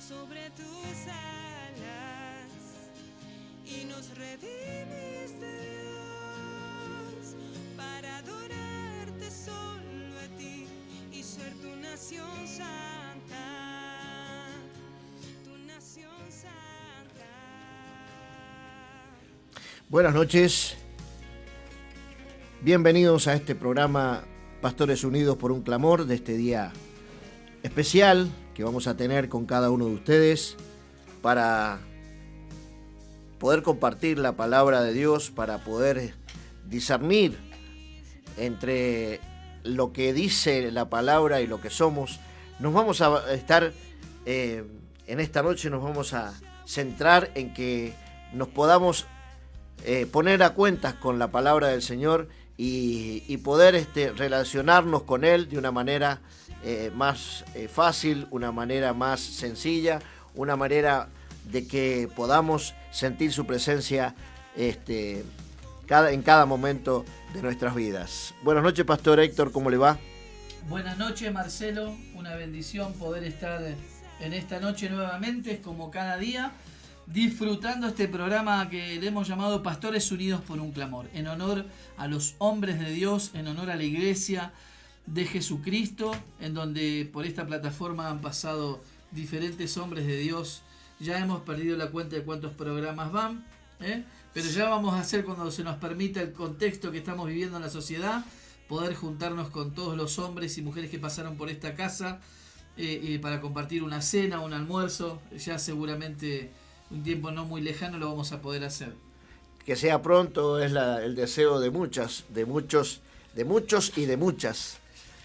sobre tus alas y nos redimiste, Dios, para adorarte solo a ti y ser tu nación santa, tu nación santa. Buenas noches, bienvenidos a este programa Pastores Unidos por un Clamor, de este día especial que vamos a tener con cada uno de ustedes para poder compartir la palabra de Dios, para poder discernir entre lo que dice la palabra y lo que somos. Nos vamos a estar, en esta noche nos vamos a centrar en que nos podamos poner a cuentas con la palabra del Señor y poder relacionarnos con Él de una manera más fácil, una manera más sencilla, una manera de que podamos sentir su presencia en cada momento de nuestras vidas. Buenas noches, Pastor Héctor, ¿cómo le va? Buenas noches, Marcelo, una bendición poder estar en esta noche nuevamente, como cada día, disfrutando este programa que le hemos llamado Pastores Unidos por un Clamor, en honor a los hombres de Dios, en honor a la iglesia de Jesucristo, en donde por esta plataforma han pasado diferentes hombres de Dios. Ya hemos perdido la cuenta de cuántos programas van, pero ya vamos a hacer, cuando se nos permita el contexto que estamos viviendo en la sociedad, poder juntarnos con todos los hombres y mujeres que pasaron por esta casa para compartir una cena, un almuerzo. Ya seguramente un tiempo no muy lejano lo vamos a poder hacer. Que sea pronto es el deseo de muchos y de muchas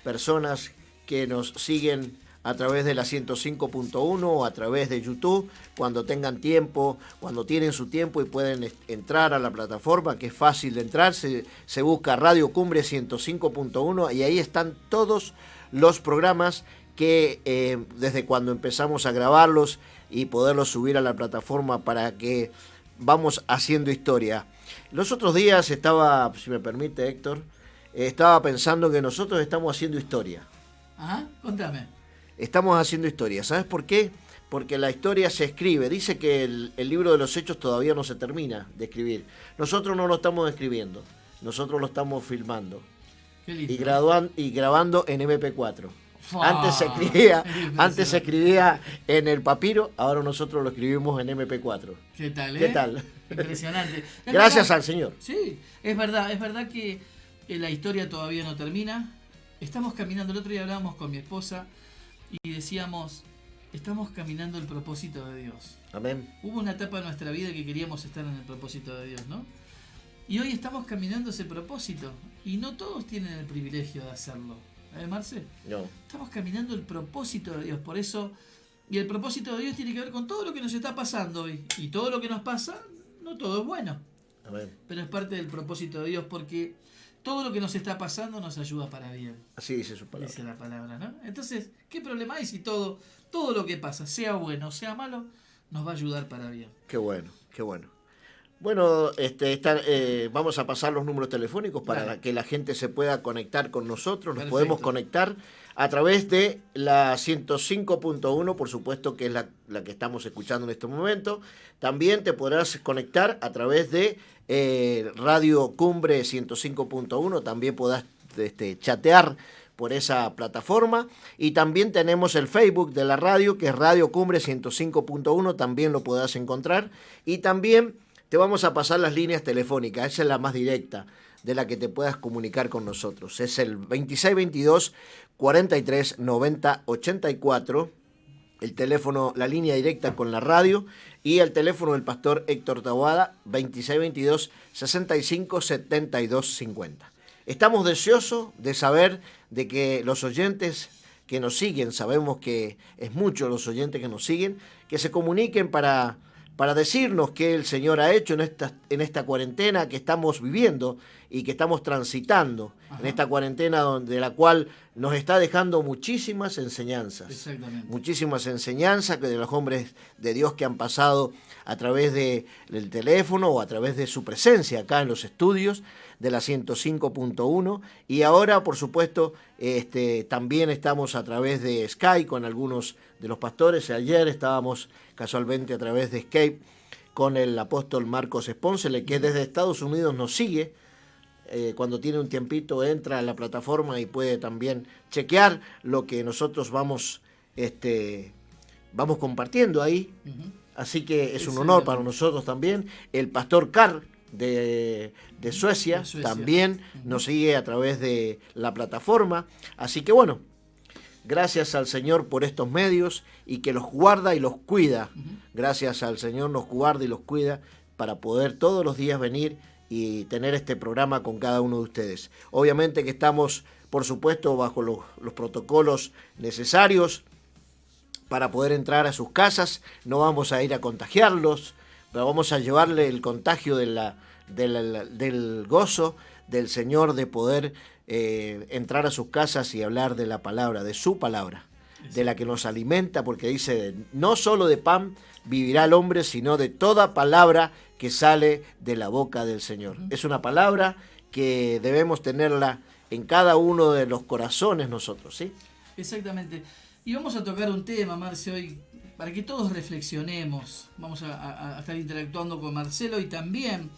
personas que nos siguen a través de la 105.1 o a través de YouTube, cuando tengan tiempo, cuando tienen su tiempo y pueden entrar a la plataforma, que es fácil de entrar, se busca Radio Cumbre 105.1 y ahí están todos los programas que desde cuando empezamos a grabarlos y poderlos subir a la plataforma para que vamos haciendo historia. Los otros días estaba, si me permite, Héctor, estaba pensando que nosotros estamos haciendo historia. Ajá, contame. Estamos haciendo historia. ¿Sabes por qué? Porque la historia se escribe. Dice que el libro de los Hechos todavía no se termina de escribir. Nosotros no lo estamos escribiendo. Nosotros lo estamos filmando. Qué lindo. Y grabando en MP4. Antes se escribía en el papiro, ahora nosotros lo escribimos en MP4. ¿Qué tal, ¿Qué tal? Impresionante. Gracias al Señor. Sí, es verdad que la historia todavía no termina. Estamos caminando, el otro día hablábamos con mi esposa y decíamos, estamos caminando el propósito de Dios. Amén. Hubo una etapa de nuestra vida que queríamos estar en el propósito de Dios, ¿no? Y hoy estamos caminando ese propósito y no todos tienen el privilegio de hacerlo. Marce? No. Estamos caminando el propósito de Dios, por eso, y el propósito de Dios tiene que ver con todo lo que nos está pasando hoy. Y todo lo que nos pasa, no todo es bueno. Amén. Pero es parte del propósito de Dios, porque todo lo que nos está pasando nos ayuda para bien. Así dice su palabra. Dice la palabra, ¿no? Entonces, ¿qué problema hay si todo lo que pasa, sea bueno o sea malo, nos va a ayudar para bien? Qué bueno, qué bueno. Bueno, vamos a pasar los números telefónicos para que la gente se pueda conectar con nosotros. Nos podemos conectar a través de la 105.1, por supuesto, que es la que estamos escuchando en este momento. También te podrás conectar a través de Radio Cumbre 105.1. También podrás chatear por esa plataforma. Y también tenemos el Facebook de la radio, que es Radio Cumbre 105.1. También lo podrás encontrar. Y también te vamos a pasar las líneas telefónicas, esa es la más directa de la que te puedas comunicar con nosotros. Es el 2622 43 90 84, el teléfono, la línea directa con la radio, y el teléfono del pastor Héctor Taboada, 2622 65 72 50. Estamos deseosos de saber de que los oyentes que nos siguen, sabemos que es muchos los oyentes que nos siguen, que se comuniquen para decirnos qué el Señor ha hecho en esta cuarentena que estamos viviendo y que estamos transitando en esta cuarentena de la cual nos está dejando muchísimas enseñanzas. Exactamente. Muchísimas enseñanzas de los hombres de Dios que han pasado a través del teléfono o a través de su presencia acá en los estudios de la 105.1, y ahora, por supuesto, también estamos a través de Skype con algunos de los pastores. Ayer estábamos casualmente a través de Skype con el apóstol Marcos Espóncele, que desde Estados Unidos nos sigue. Cuando tiene un tiempito entra a la plataforma y puede también chequear lo que nosotros vamos compartiendo ahí. Así que es un honor para nosotros también. El pastor Carl de Suecia también nos sigue a través de la plataforma. Así que bueno, gracias al Señor por estos medios y que los guarda y los cuida. Gracias al Señor nos guarda y los cuida para poder todos los días venir y tener este programa con cada uno de ustedes. Obviamente que estamos, por supuesto, bajo los protocolos necesarios para poder entrar a sus casas. No vamos a ir a contagiarlos, pero vamos a llevarle el contagio del gozo del Señor de poder entrar a sus casas y hablar de la palabra, de su palabra, de la que nos alimenta, porque dice, no solo de pan vivirá el hombre, sino de toda palabra que sale de la boca del Señor. Es una palabra que debemos tenerla en cada uno de los corazones nosotros, ¿sí? Exactamente. Y vamos a tocar un tema, Marce, hoy, para que todos reflexionemos. Vamos a estar interactuando con Marcelo y también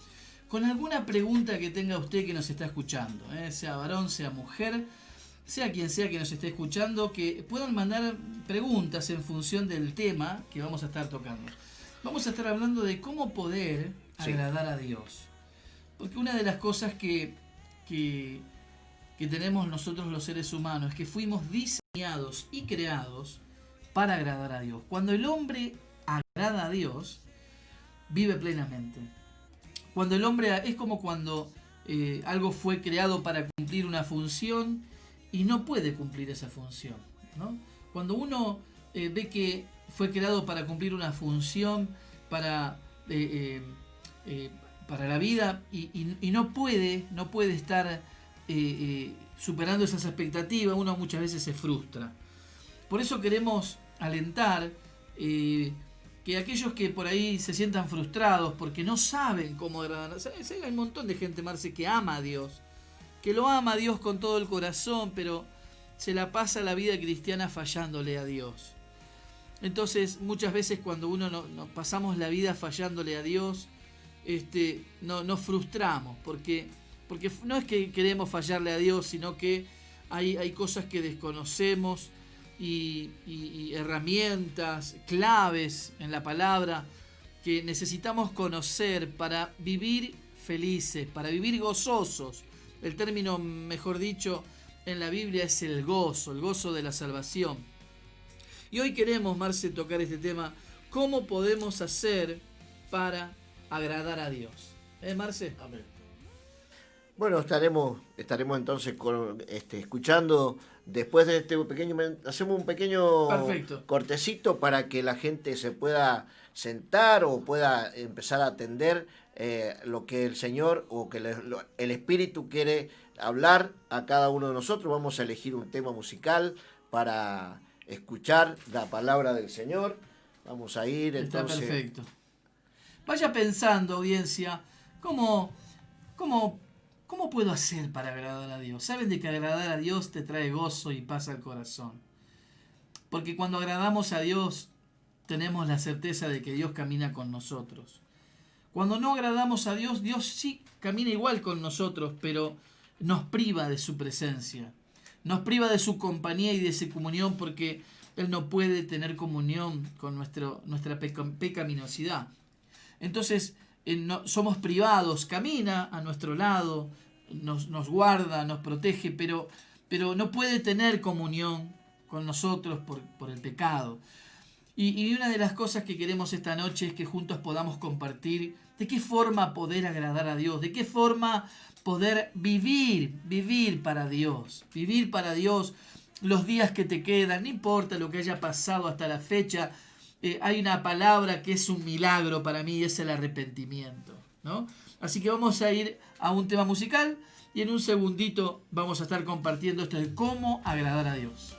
con alguna pregunta que tenga usted que nos está escuchando, sea varón, sea mujer, sea quien sea que nos esté escuchando, que puedan mandar preguntas en función del tema que vamos a estar tocando. Vamos a estar hablando de cómo poder agradar a Dios. Porque una de las cosas que tenemos nosotros los seres humanos es que fuimos diseñados y creados para agradar a Dios. Cuando el hombre agrada a Dios, vive plenamente. Cuando el hombre es como cuando algo fue creado para cumplir una función y no puede cumplir esa función, ¿no? Cuando uno ve que fue creado para cumplir una función para la vida y no puede estar superando esas expectativas, uno muchas veces se frustra. Por eso queremos alentar que aquellos que por ahí se sientan frustrados porque no saben cómo agradar. Hay un montón de gente, Marce, que ama a Dios, que lo ama a Dios con todo el corazón, pero se la pasa la vida cristiana fallándole a Dios. Entonces, muchas veces cuando uno no pasamos la vida fallándole a Dios, nos frustramos, porque no es que queremos fallarle a Dios, sino que hay cosas que desconocemos y herramientas, claves en la palabra que necesitamos conocer para vivir felices, para vivir gozosos. El término, mejor dicho, en la Biblia es el gozo de la salvación. Y hoy queremos, Marce, tocar este tema, ¿cómo podemos hacer para agradar a Dios? Marce? Amén. Bueno, estaremos entonces escuchando después de este pequeño, hacemos un pequeño Perfecto. Cortecito para que la gente se pueda sentar o pueda empezar a atender lo que el Señor o que el Espíritu quiere hablar a cada uno de nosotros. Vamos a elegir un tema musical para escuchar la palabra del Señor. Vamos a ir entonces. Está perfecto. Vaya pensando, audiencia, ¿cómo puedo hacer para agradar a Dios? Saben de que agradar a Dios te trae gozo y paz al corazón. Porque cuando agradamos a Dios, tenemos la certeza de que Dios camina con nosotros. Cuando no agradamos a Dios, Dios sí camina igual con nosotros, pero nos priva de su presencia. Nos priva de su compañía y de su comunión, porque Él no puede tener comunión con nuestra pecaminosidad. Entonces, somos privados, camina a nuestro lado, nos guarda, nos protege, pero no puede tener comunión con nosotros por el pecado. Y una de las cosas que queremos esta noche es que juntos podamos compartir de qué forma poder agradar a Dios, de qué forma poder vivir para Dios, los días que te quedan, no importa lo que haya pasado hasta la fecha. Hay una palabra que es un milagro para mí y es el arrepentimiento, ¿no? Así que vamos a ir a un tema musical y en un segundito vamos a estar compartiendo esto de cómo agradar a Dios.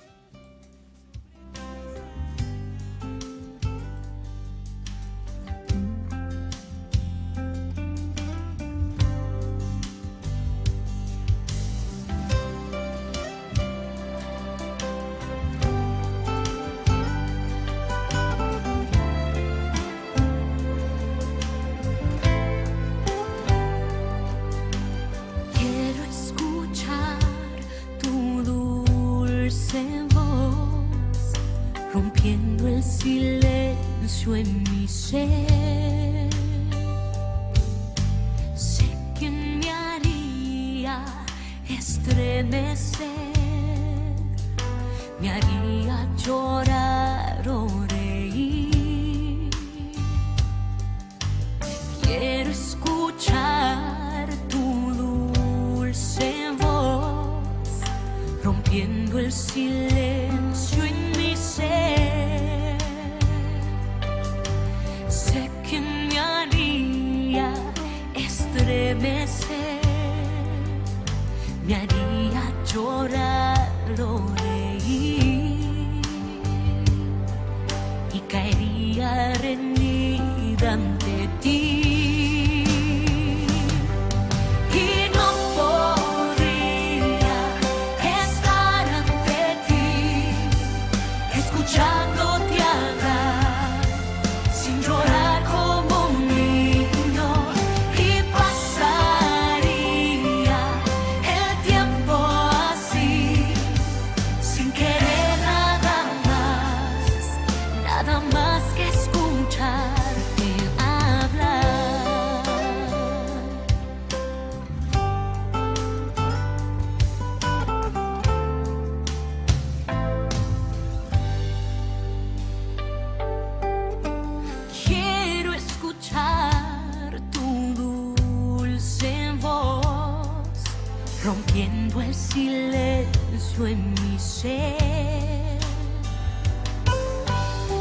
Rompiendo el silencio en mi ser, sé que me haría estremecer, me haría llorar o reír. Quiero escuchar tu dulce voz, rompiendo el silencio en mi ser. Sé que me haría estremecer, me haría llorar o reír, y caería rendida ante ti. Escuchándote hablar, sin llorar como un niño, y pasaría el tiempo así, sin querer nada más que escucharte hablar. Quiero escuchar tu dulce voz, rompiendo el silencio en mi ser.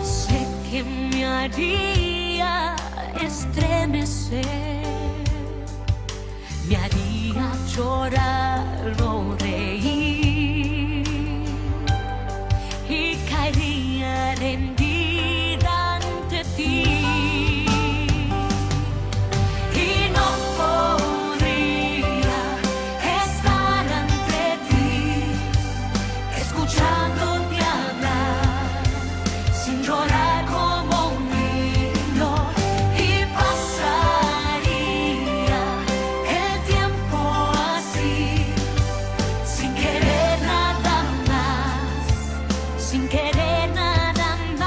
Sé que me haría estremecer, me haría llorar o reír, y caería rendida ante ti. Y no podría estar ante ti, escuchándote hablar, sin llorar como un niño, y pasaría el tiempo así, sin querer nada más, sin querer nada más.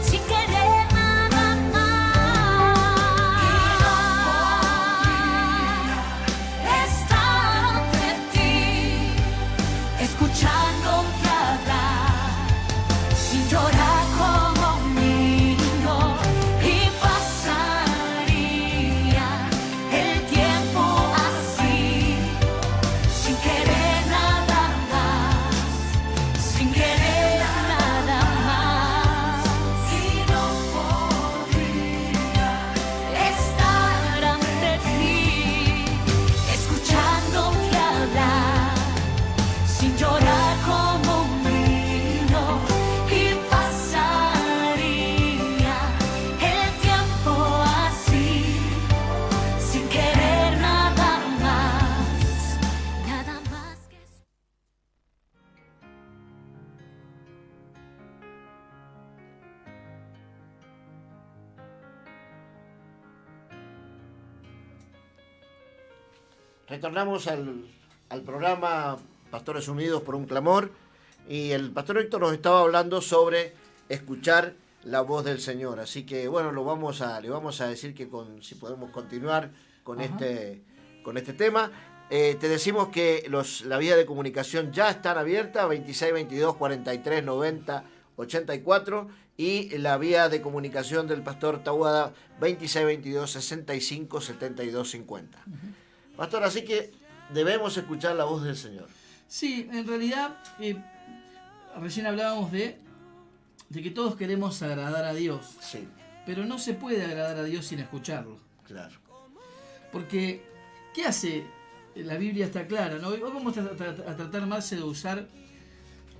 Sin querer nada más. Estar ante ti, escuchándote hablar, sin llorar como un niño, y pasaría el tiempo así, sin querer nada más, sin querer nada más. Y no podría estar ante ti, escuchándote hablar, sin llorar como un niño, y pasaría el tiempo así, sin querer nada más que Retornamos al programa Pastores Unidos por un Clamor, y el pastor Héctor nos estaba hablando sobre escuchar la voz del Señor. Así que bueno, le vamos a decir que si podemos continuar con este tema. Te decimos que la vía de comunicación ya están abiertas, 26 22 43 90 84 y la vía de comunicación del Pastor Tahuada 2622 65 72 50. Pastor, así que debemos escuchar la voz del Señor. Sí, en realidad, recién hablábamos de que todos queremos agradar a Dios, Sí, pero no se puede agradar a Dios sin escucharlo. claro. Porque, ¿qué hace? La Biblia está clara, ¿no? Hoy vamos a tratar más de usar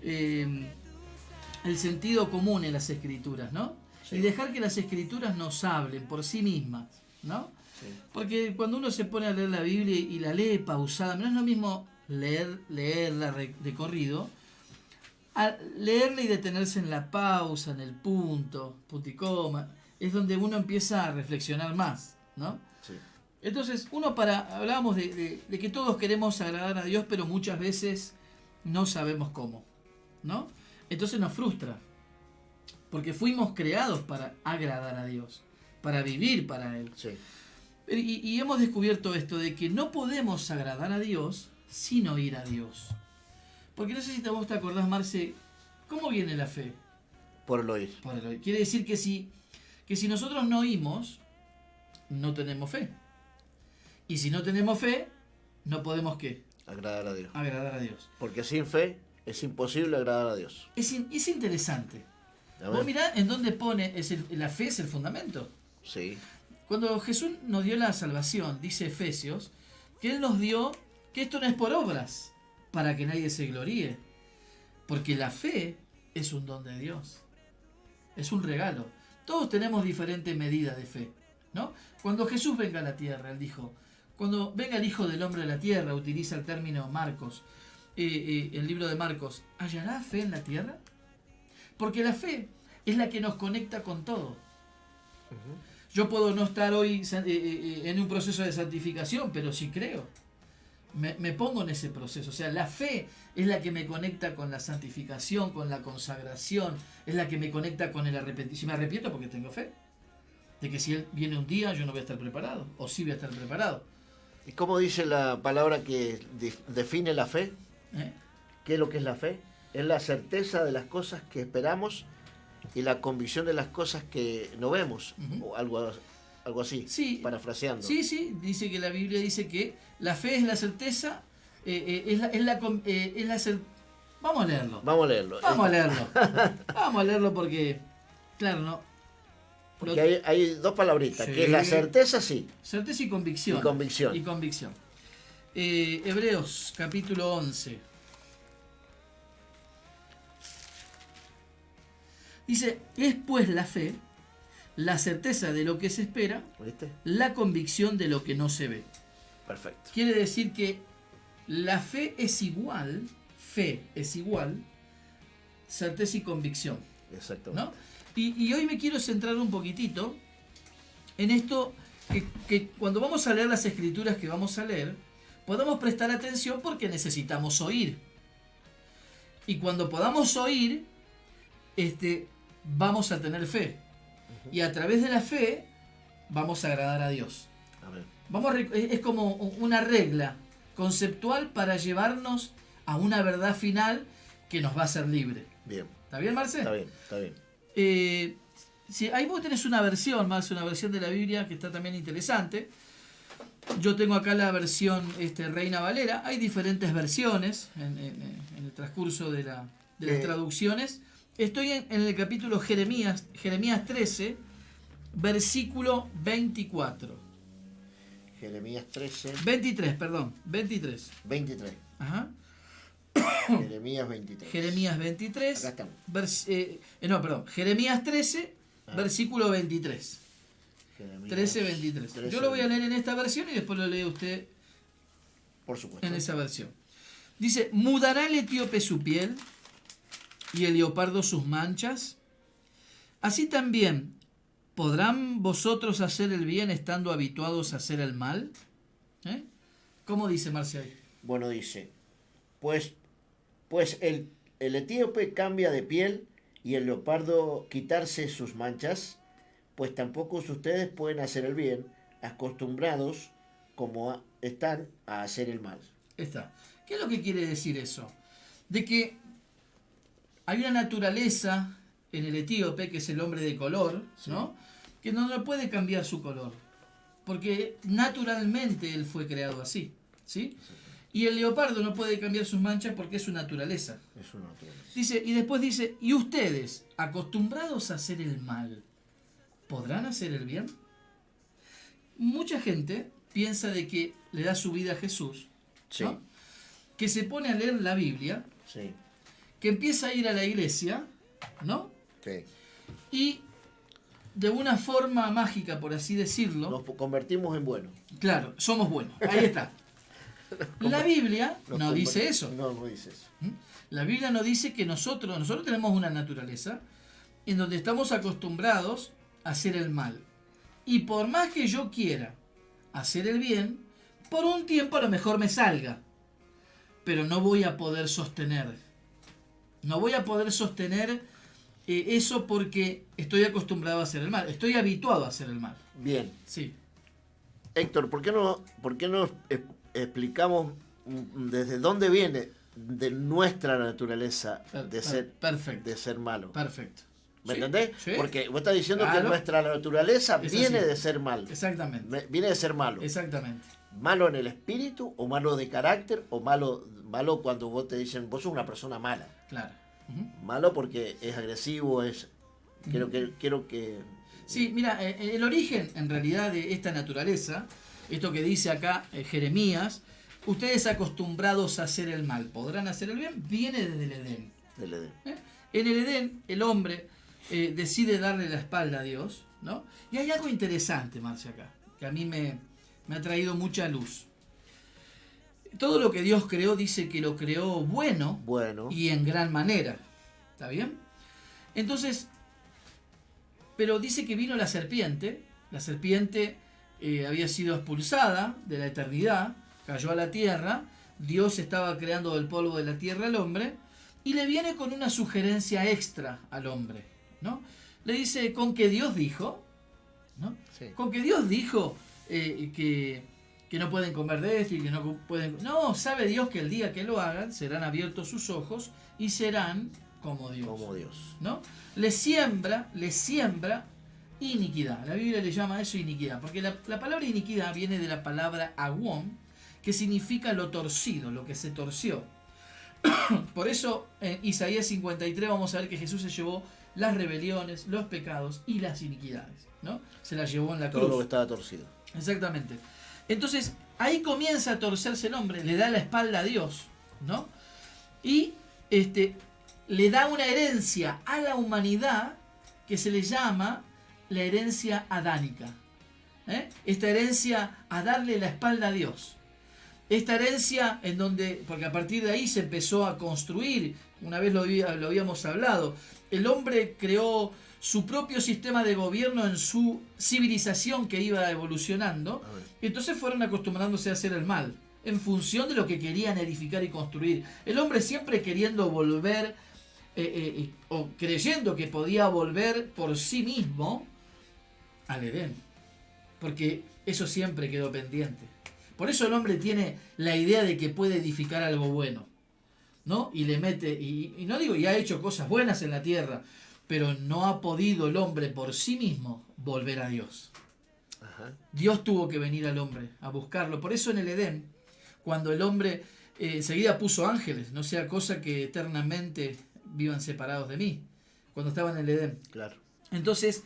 el sentido común en las Escrituras, ¿no? Sí. Y dejar que las Escrituras nos hablen por sí mismas, ¿no? Sí. Porque cuando uno se pone a leer la Biblia y la lee pausada, no es lo mismo leerla de corrido, a leerla y detenerse en la pausa, en el punto y coma, es donde uno empieza a reflexionar más, ¿no? Sí. Entonces, hablábamos de que todos queremos agradar a Dios, pero muchas veces no sabemos cómo, ¿no? Entonces nos frustra, porque fuimos creados para agradar a Dios, para vivir para Él. Sí. Y hemos descubierto esto de que no podemos agradar a Dios sin oír a Dios. Porque no sé si vos te acordás, Marce, ¿cómo viene la fe? Por el oír. Por el oír. Quiere decir que si nosotros no oímos, no tenemos fe. Y si no tenemos fe, no podemos ¿qué? Agradar a Dios. Agradar a Dios. Porque sin fe es imposible agradar a Dios. Es interesante. Amén. Vos mirá en dónde pone, la fe es el fundamento. Sí. Cuando Jesús nos dio la salvación, dice Efesios, que Él nos dio, que esto no es por obras, para que nadie se gloríe. Porque la fe es un don de Dios. Es un regalo. Todos tenemos diferentes medidas de fe, ¿no? Cuando Jesús venga a la tierra, Él dijo, cuando venga el Hijo del Hombre a la tierra, utiliza el término Marcos, el libro de Marcos, ¿hallará fe en la tierra? Porque la fe es la que nos conecta con todo. Yo puedo no estar hoy en un proceso de santificación, pero sí creo. Me pongo en ese proceso. O sea, la fe es la que me conecta con la santificación, con la consagración, es la que me conecta con el arrepentimiento. Si me arrepiento porque tengo fe. De que si Él viene un día yo no voy a estar preparado, o sí voy a estar preparado. ¿Y cómo dice la palabra que define la fe? ¿Eh? ¿Qué es lo que es la fe? Es la certeza de las cosas que esperamos y la convicción de las cosas que no vemos. O algo así, Sí. parafraseando. Sí, dice que la Biblia dice que la fe es la certeza, Vamos a leerlo. Vamos a leerlo. Vamos a leerlo porque, claro, ¿no? Porque hay dos palabritas, Sí. que es la certeza, sí. Certeza y convicción. Y convicción. Hebreos, capítulo 11. Dice, es pues la fe, la certeza de lo que se espera, ¿Viste? la convicción de lo que no se ve. Perfecto. Quiere decir que la fe es igual, certeza y convicción, Exactamente. ¿no? Y hoy me quiero centrar un poquitito en esto que cuando vamos a leer las escrituras que vamos a leer, podamos prestar atención porque necesitamos oír. Y cuando podamos oír, vamos a tener fe. Y a través de la fe, vamos a agradar a Dios. Amén. Es como una regla conceptual para llevarnos a una verdad final que nos va a hacer libre. Bien. ¿Está bien, Marce? Está bien. Si ahí vos tenés una versión, Marce, una versión de la Biblia que está también interesante. Yo tengo acá la versión Reina Valera. Hay diferentes versiones en el transcurso de las traducciones. Estoy en el capítulo Jeremías 13, versículo 24. Jeremías 13. 23, perdón. 23. 23. Ajá. Jeremías 23. Jeremías 23. Acá estamos. Jeremías 13, versículo 23. Jeremías 13, 23. Yo lo voy a leer en esta versión y después lo lee usted Por supuesto. en esa versión. Dice, ¿mudará el etíope su piel y el leopardo sus manchas? Así también, ¿podrán vosotros hacer el bien estando habituados a hacer el mal? ¿Cómo dice Marcial? Bueno, dice, pues el etíope cambia de piel y el leopardo quitarse sus manchas, pues tampoco ustedes pueden hacer el bien, acostumbrados como están a hacer el mal. Está. ¿Qué es lo que quiere decir eso? De que hay una naturaleza en el etíope, que es el hombre de color, ¿no? Que no puede cambiar su color, porque naturalmente él fue creado así, ¿sí? Y el leopardo no puede cambiar sus manchas porque es su naturaleza. Es su naturaleza. Dice, y después dice, ¿y ustedes, acostumbrados a hacer el mal, podrán hacer el bien? Mucha gente piensa de que le da su vida a Jesús, Sí. ¿no? Que se pone a leer la Biblia, Sí. que empieza a ir a la iglesia, ¿no? Sí. Y de una forma mágica, por así decirlo, Nos convertimos en buenos. claro, somos buenos. Ahí está. La Biblia Nos no dice eso. No dice eso. La Biblia no dice que nosotros tenemos una naturaleza en donde estamos acostumbrados a hacer el mal. Y por más que yo quiera hacer el bien, por un tiempo a lo mejor me salga. Pero no voy a poder sostener. No voy a poder sostener eso porque estoy acostumbrado a hacer el mal. Estoy habituado a hacer el mal. Bien. Sí. Héctor, ¿por qué no explicamos desde dónde viene de nuestra naturaleza Perfecto. de ser malo? Perfecto. ¿Me ¿Sí? entendés? Sí. Porque vos estás diciendo que Claro. nuestra naturaleza Es viene así. de ser mal. Exactamente. Viene de ser malo. Exactamente. ¿Malo en el espíritu o malo de carácter o malo cuando vos te dicen vos sos una persona mala? Claro. Ujú. Malo porque es agresivo, quiero que Sí, mira, el origen en realidad de esta naturaleza, esto que dice acá Jeremías, ustedes acostumbrados a hacer el mal, podrán hacer el bien, viene desde el Edén. del Edén. En el Edén, el hombre decide darle la espalda a Dios, ¿no? Y hay algo interesante, Marcia, acá, que a mí me ha traído mucha luz. Todo lo que Dios creó dice que lo creó bueno y en gran manera. ¿Está bien? Entonces, pero dice que vino la serpiente había sido expulsada de la eternidad, cayó a la tierra, Dios estaba creando del polvo de la tierra al hombre, y le viene con una sugerencia extra al hombre, ¿no? Le dice, con que Dios dijo, ¿no? Sí. Con que Dios dijo que no pueden comer de esto y que no pueden... No, sabe Dios que el día que lo hagan serán abiertos sus ojos y serán como Dios. Como Dios. ¿No? Le siembra iniquidad. La Biblia le llama a eso iniquidad, porque la palabra iniquidad viene de la palabra agón, que significa lo torcido, lo que se torció. Por eso en Isaías 53 vamos a ver que Jesús se llevó las rebeliones, los pecados y las iniquidades, ¿no? Se las llevó en la cruz. Todo lo que estaba torcido. Exactamente. Entonces, ahí comienza a torcerse el hombre, le da la espalda a Dios, ¿no? Y le da una herencia a la humanidad que se le llama la herencia adánica. Esta herencia a darle la espalda a Dios. Esta herencia en donde, porque a partir de ahí se empezó a construir, una vez lo habíamos hablado, el hombre creó su propio sistema de gobierno en su civilización que iba evolucionando, y entonces fueron acostumbrándose a hacer el mal, en función de lo que querían edificar y construir. El hombre siempre queriendo volver, o creyendo que podía volver por sí mismo al Edén, porque eso siempre quedó pendiente. Por eso el hombre tiene la idea de que puede edificar algo bueno, ¿no? Y le mete, y no digo, y ha hecho cosas buenas en la tierra, pero no ha podido el hombre por sí mismo volver a Dios. Ajá. Dios tuvo que venir al hombre a buscarlo. Por eso en el Edén, cuando el hombre enseguida puso ángeles, no sea cosa que eternamente vivan separados de mí, cuando estaba en el Edén. Claro. Entonces,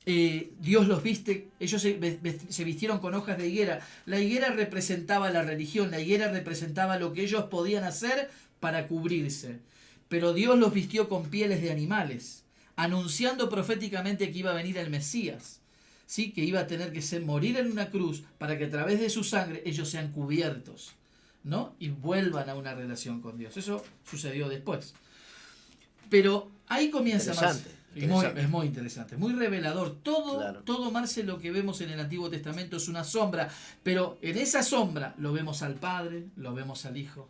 Dios los viste, ellos se vistieron con hojas de higuera. La higuera representaba la religión, la higuera representaba lo que ellos podían hacer para cubrirse. Pero Dios los vistió con pieles de animales, anunciando proféticamente que iba a venir el Mesías, ¿sí? Que iba a tener que morir en una cruz para que a través de su sangre ellos sean cubiertos, ¿no? Y vuelvan a una relación con Dios. Eso sucedió después. Pero ahí comienza más. Es muy interesante, muy revelador. Todo, Marce, lo que vemos en el Antiguo Testamento es una sombra, pero en esa sombra lo vemos al Padre, lo vemos al Hijo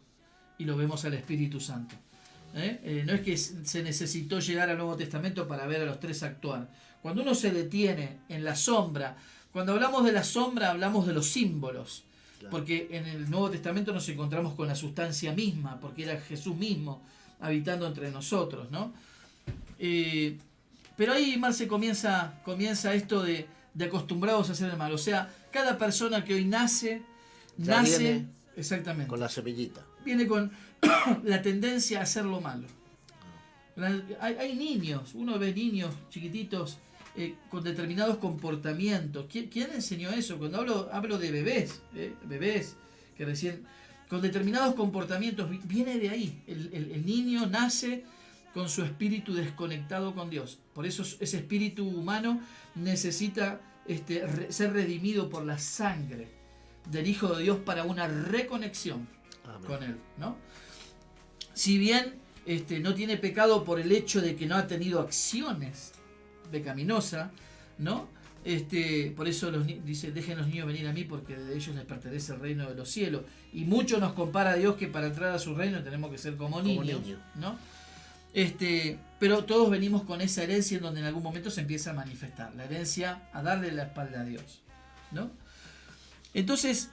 y lo vemos al Espíritu Santo. No es que se necesitó llegar al Nuevo Testamento para ver a los tres actuar. Cuando uno se detiene en la sombra, cuando hablamos de la sombra hablamos de los símbolos, porque en el Nuevo Testamento nos encontramos con la sustancia misma, porque era Jesús mismo. habitando entre nosotros, ¿no? Pero ahí, Marce, comienza esto de acostumbrados a hacer el mal. O sea, cada persona que hoy nace viene exactamente, con la semillita. viene con la tendencia a hacer lo malo. Hay niños, uno ve niños chiquititos con determinados comportamientos. ¿Quién enseñó eso? Cuando hablo de bebés que recién, con determinados comportamientos, viene de ahí. El niño nace con su espíritu desconectado con Dios. Por eso ese espíritu humano necesita ser redimido por la sangre del Hijo de Dios para una reconexión Amén. con Él, ¿no? Si bien no tiene pecado por el hecho de que no ha tenido acciones pecaminosas, ¿no? Por eso dice, dejen los niños venir a mí porque de ellos les pertenece el reino de los cielos. Y mucho nos compara a Dios que para entrar a su reino tenemos que ser como niños, ¿no? Pero todos venimos con esa herencia en donde en algún momento se empieza a manifestar. La herencia a darle la espalda a Dios, ¿no? Entonces,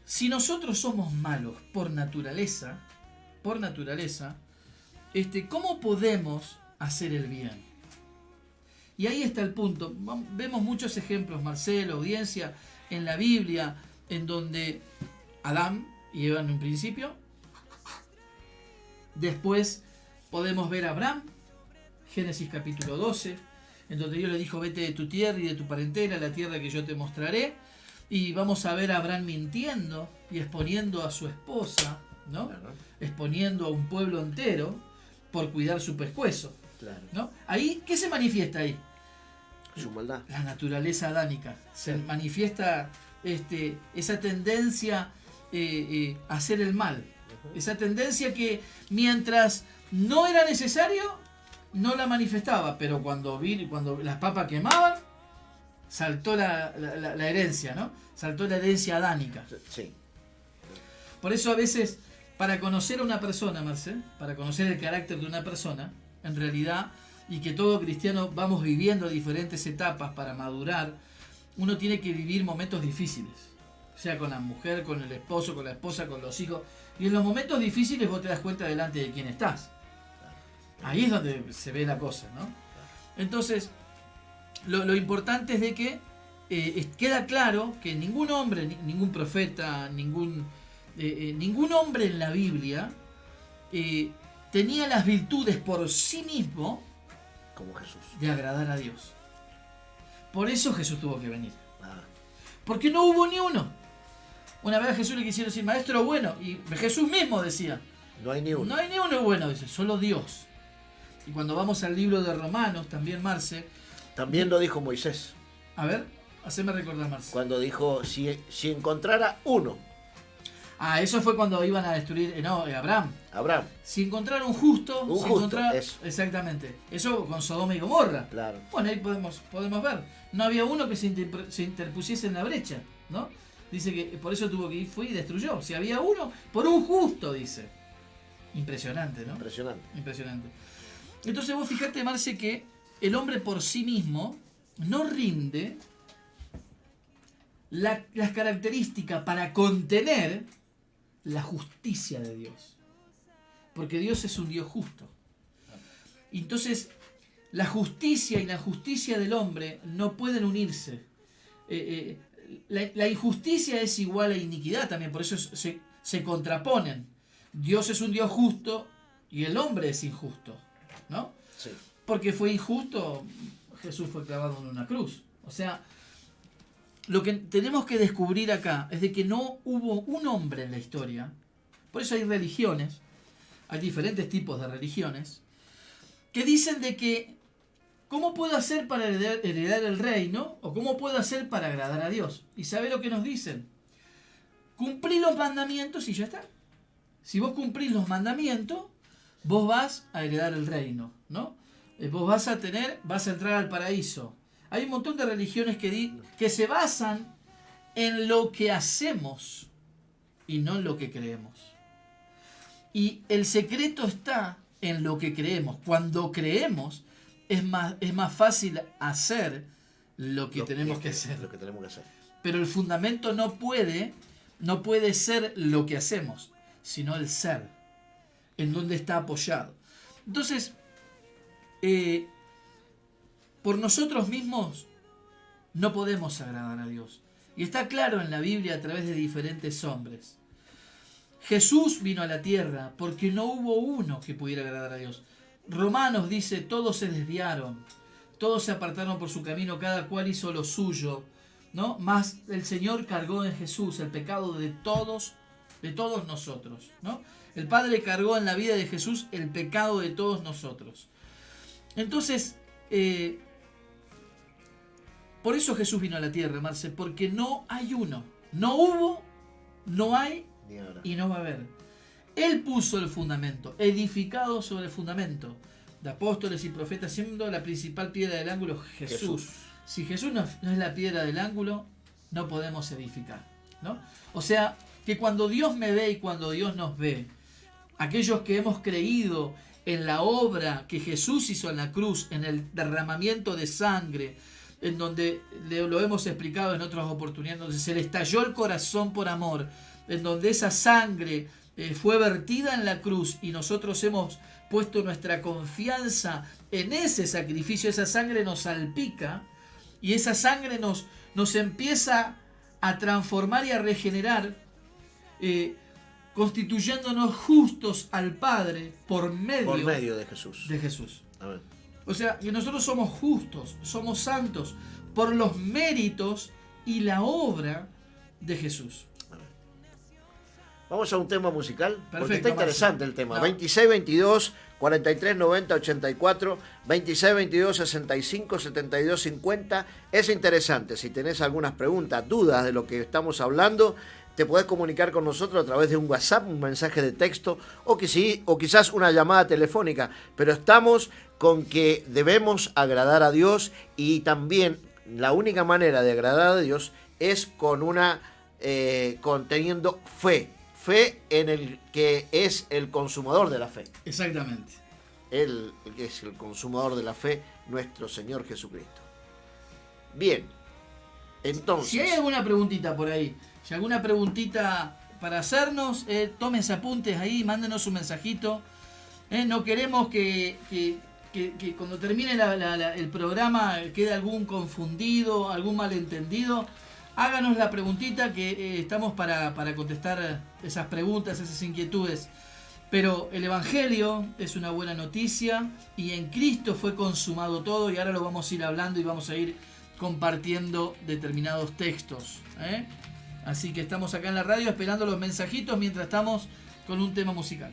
si nosotros somos malos por naturaleza, ¿cómo podemos hacer el bien? Y ahí está el punto. Vemos muchos ejemplos, Marcelo, audiencia, en la Biblia, en donde Adán y Eva en un principio, después podemos ver a Abraham, Génesis capítulo 12, en donde Dios le dijo, vete de tu tierra y de tu parentela a la tierra que yo te mostraré. Y vamos a ver a Abraham mintiendo y exponiendo a su esposa, ¿no? Claro. Exponiendo a un pueblo entero por cuidar su pescuezo, Claro. ¿no? Ahí, ¿qué se manifiesta ahí? Su maldad. La naturaleza adánica. Se manifiesta esa tendencia a hacer el mal. Esa tendencia que mientras no era necesario, no la manifestaba. Pero cuando las papas quemaban, saltó la herencia, ¿no? Saltó la herencia adánica. Sí. Por eso a veces, para conocer a una persona, Marcel, para conocer el carácter de una persona, en realidad, y que todo cristiano vamos viviendo diferentes etapas para madurar, uno tiene que vivir momentos difíciles. Sea con la mujer, con el esposo, con la esposa, con los hijos. Y en los momentos difíciles vos te das cuenta delante de quién estás. Ahí es donde se ve la cosa, ¿no? Entonces, lo importante es de que queda claro que ningún hombre, ningún profeta, ningún hombre en la Biblia tenía las virtudes por sí mismo Como Jesús. de agradar a Dios. Por eso Jesús tuvo que venir. Ah, Porque no hubo ni uno. Una vez a Jesús le quisieron decir, maestro bueno, y Jesús mismo decía, no hay ni uno. no hay ni uno bueno, dice, solo Dios. Y cuando vamos al libro de Romanos, también Marce, También lo dijo Moisés, a ver, haceme recordar, Marce. cuando dijo, si encontrara uno, Eso fue cuando iban a destruir, Abraham. Abraham, Si encontraran un justo, Un si justo, encontrara- eso. Exactamente. Eso con Sodoma y Gomorra. claro. Bueno, ahí podemos ver. No había uno que se interpusiese en la brecha, ¿no? Dice que por eso tuvo que ir, fue y destruyó. Si había uno, por un justo, dice. Impresionante, ¿no? Impresionante. Impresionante. Entonces vos fijate, Marce, que el hombre por sí mismo no rinde las características para contener la justicia de Dios. Porque Dios es un Dios justo. Entonces, la justicia y la injusticia del hombre no pueden unirse. La injusticia es igual a iniquidad también, por eso se contraponen. Dios es un Dios justo y el hombre es injusto, ¿no? Sí. Porque fue injusto, Jesús fue clavado en una cruz. O sea, lo que tenemos que descubrir acá es de que no hubo un hombre en la historia. Por eso hay religiones, hay diferentes tipos de religiones, que dicen de que ¿cómo puedo hacer para heredar el reino? ¿O cómo puedo hacer para agradar a Dios? ¿Y sabe lo que nos dicen? Cumplí los mandamientos y ya está. Si vos cumplís los mandamientos, vos vas a heredar el reino, ¿no? Vos vas a entrar al paraíso. Hay un montón de religiones que se basan en lo que hacemos y no en lo que creemos. Y el secreto está en lo que creemos. Cuando creemos, es más fácil hacer lo que tenemos que hacer. Lo que tenemos que hacer. Pero el fundamento no puede ser lo que hacemos, sino el ser, en donde está apoyado. Entonces, por nosotros mismos no podemos agradar a Dios. Y está claro en la Biblia a través de diferentes hombres. Jesús vino a la tierra porque no hubo uno que pudiera agradar a Dios. Romanos dice, todos se desviaron, todos se apartaron por su camino, cada cual hizo lo suyo, ¿no? Mas el Señor cargó en Jesús el pecado de todos nosotros, ¿no? El Padre cargó en la vida de Jesús el pecado de todos nosotros. Entonces, por eso Jesús vino a la tierra, Marce, porque no hay uno, no hubo, no hay y no va a haber. Él puso el fundamento, edificado sobre el fundamento de apóstoles y profetas, siendo la principal piedra del ángulo Jesús. Si Jesús no es la piedra del ángulo, no podemos edificar, ¿no? O sea, que cuando Dios me ve y cuando Dios nos ve, aquellos que hemos creído en la obra que Jesús hizo en la cruz, en el derramamiento de sangre, en donde lo hemos explicado en otras oportunidades, donde se le estalló el corazón por amor, en donde esa sangre fue vertida en la cruz y nosotros hemos puesto nuestra confianza en ese sacrificio, esa sangre nos salpica y esa sangre nos empieza a transformar y a regenerar, constituyéndonos justos al Padre por medio de Jesús. Amén. O sea, que nosotros somos justos, somos santos por los méritos y la obra de Jesús. Vamos a un tema musical, porque Perfecto, está interesante el tema. No. 26 22 43 90 84, 26 22 65 72 50. Es interesante. Si tenés algunas preguntas, dudas de lo que estamos hablando, te podés comunicar con nosotros a través de un WhatsApp, un mensaje de texto o quizás una llamada telefónica. Pero estamos con que debemos agradar a Dios, y también la única manera de agradar a Dios es con teniendo fe. Fe en el que es el consumador de la fe. Exactamente. Él que es el consumador de la fe, nuestro Señor Jesucristo. Bien, entonces... Si hay alguna preguntita por ahí, si alguna preguntita para hacernos, tómense apuntes ahí, mándenos un mensajito. No queremos que cuando termine el programa quede algún confundido, algún malentendido. Háganos la preguntita, que estamos para contestar esas preguntas, esas inquietudes. Pero el Evangelio es una buena noticia y en Cristo fue consumado todo, y ahora lo vamos a ir hablando y vamos a ir compartiendo determinados textos. Así que estamos acá en la radio esperando los mensajitos mientras estamos con un tema musical.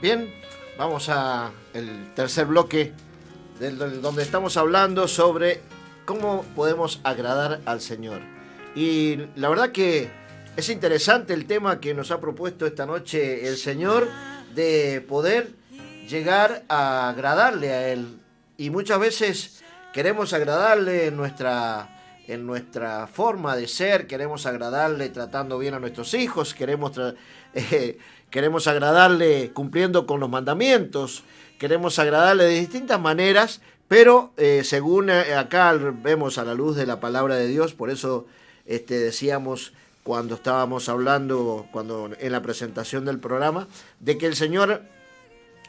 Bien, vamos a el tercer bloque donde estamos hablando sobre cómo podemos agradar al Señor. Y la verdad que es interesante el tema que nos ha propuesto esta noche el Señor, de poder llegar a agradarle a Él. Y muchas veces queremos agradarle en nuestra forma de ser, queremos agradarle tratando bien a nuestros hijos, queremos agradarle cumpliendo con los mandamientos, queremos agradarle de distintas maneras, pero según acá vemos a la luz de la palabra de Dios, por eso decíamos cuando estábamos hablando, en la presentación del programa, de que el Señor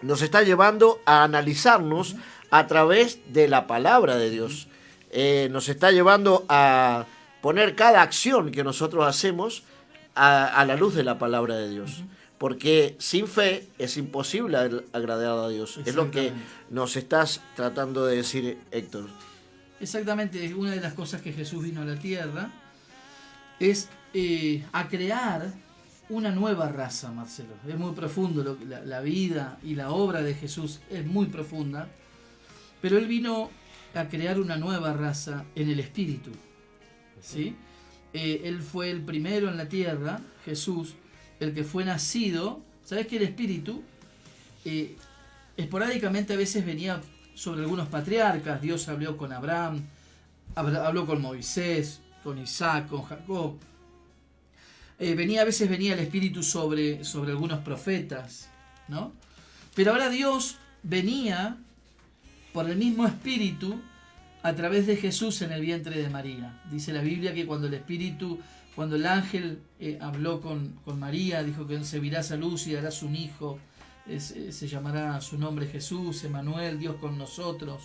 nos está llevando a analizarnos a través de la palabra de Dios. Nos está llevando a poner cada acción que nosotros hacemos a la luz de la palabra de Dios. Porque sin fe es imposible agradar a Dios. Es lo que nos estás tratando de decir, Héctor. Exactamente, una de las cosas que Jesús vino a la tierra es a crear una nueva raza, Marcelo. Es muy profundo, la vida y la obra de Jesús es muy profunda, pero Él vino a crear una nueva raza en el Espíritu. ¿Sí? Él fue el primero en la tierra, Jesús, el que fue nacido. ¿Sabes que el Espíritu esporádicamente a veces venía sobre algunos patriarcas? Dios habló con Abraham, habló con Moisés, con Isaac, con Jacob. A veces venía el Espíritu sobre algunos profetas, ¿no? Pero ahora Dios venía por el mismo Espíritu a través de Jesús en el vientre de María. Dice la Biblia que cuando el ángel habló con María, dijo que concebirás a luz y darás un hijo, se llamará su nombre Jesús, Emmanuel, Dios con nosotros.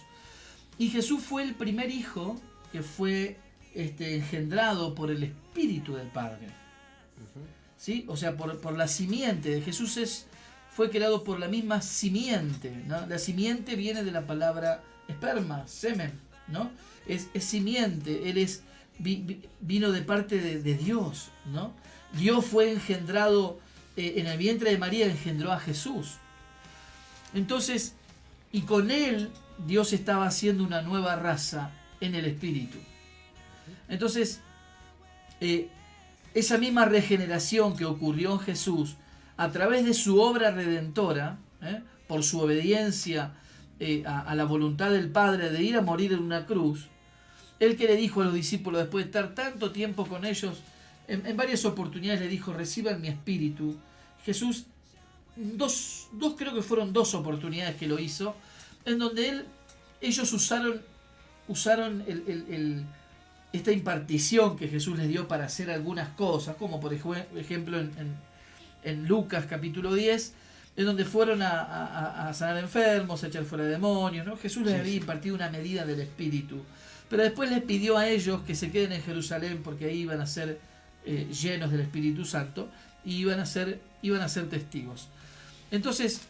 Y Jesús fue el primer hijo que fue engendrado por el Espíritu del Padre. ¿Sí? O sea, por la simiente de Jesús fue creado por la misma simiente, ¿no? La simiente viene de la palabra esperma, semen, ¿no? Es simiente, él vino de parte de Dios, ¿no? Dios fue engendrado en el vientre de María, engendró a Jesús. Entonces, y con él Dios estaba haciendo una nueva raza en el Espíritu. Entonces, esa misma regeneración que ocurrió en Jesús a través de su obra redentora, por su obediencia a la voluntad del Padre de ir a morir en una cruz, Él que le dijo a los discípulos después de estar tanto tiempo con ellos, en varias oportunidades le dijo, reciban mi espíritu. Jesús, creo que fueron dos oportunidades que lo hizo, en donde ellos usaron esta impartición que Jesús les dio para hacer algunas cosas, como por ejemplo en Lucas capítulo 10, en donde fueron a sanar enfermos, a echar fuera demonios, ¿no? Jesús les había impartido una medida del Espíritu, pero después les pidió a ellos que se queden en Jerusalén porque ahí iban a ser llenos del Espíritu Santo y iban a ser testigos. Entonces,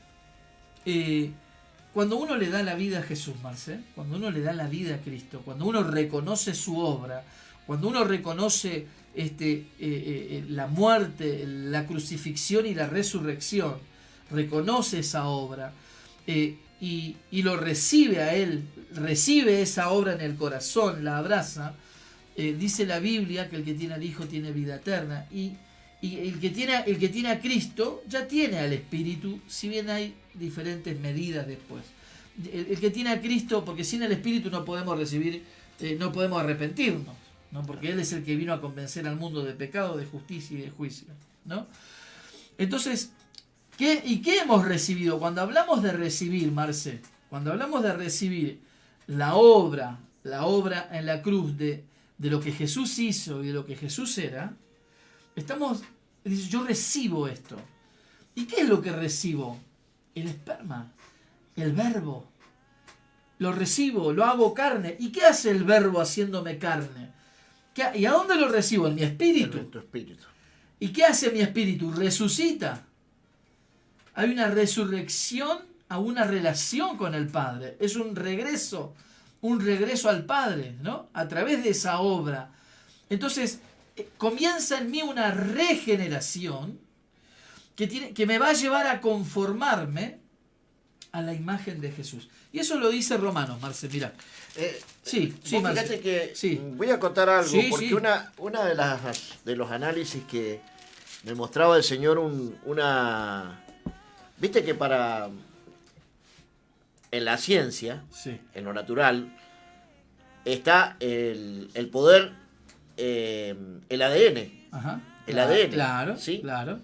cuando uno le da la vida a Jesús, Marce, cuando uno le da la vida a Cristo, cuando uno reconoce su obra, cuando uno reconoce la muerte, la crucifixión y la resurrección, reconoce esa obra y lo recibe a Él, recibe esa obra en el corazón, la abraza, dice la Biblia que el que tiene al Hijo tiene vida eterna y el que tiene a Cristo ya tiene al Espíritu, si bien hay diferentes medidas después. El que tiene a Cristo, porque sin el Espíritu no podemos recibir, no podemos arrepentirnos, ¿no? Porque Él es el que vino a convencer al mundo de pecado, de justicia y de juicio, ¿no? Entonces, ¿qué hemos recibido? Cuando hablamos de recibir, Marce, cuando hablamos de recibir la obra en la cruz de lo que Jesús hizo y de lo que Jesús era, yo recibo esto. ¿Y qué es lo que recibo? El esperma, el verbo. Lo recibo, lo hago carne. ¿Y qué hace el verbo haciéndome carne? ¿Y a dónde lo recibo? En mi espíritu. En tu espíritu. ¿Y qué hace mi espíritu? Resucita. Hay una resurrección a una relación con el Padre. Es un regreso al Padre, ¿no? A través de esa obra. Entonces, comienza en mí una regeneración que me va a llevar a conformarme a la imagen de Jesús. Y eso lo dice Romanos, Marce, mirá. Sí, vos Marce. fíjate que Sí. voy a contar algo, Sí, porque sí. una de los análisis que me mostraba el Señor, viste que en la ciencia, Sí. en lo natural, está el poder, el ADN. Ajá. El ADN. Claro, ¿sí? claro.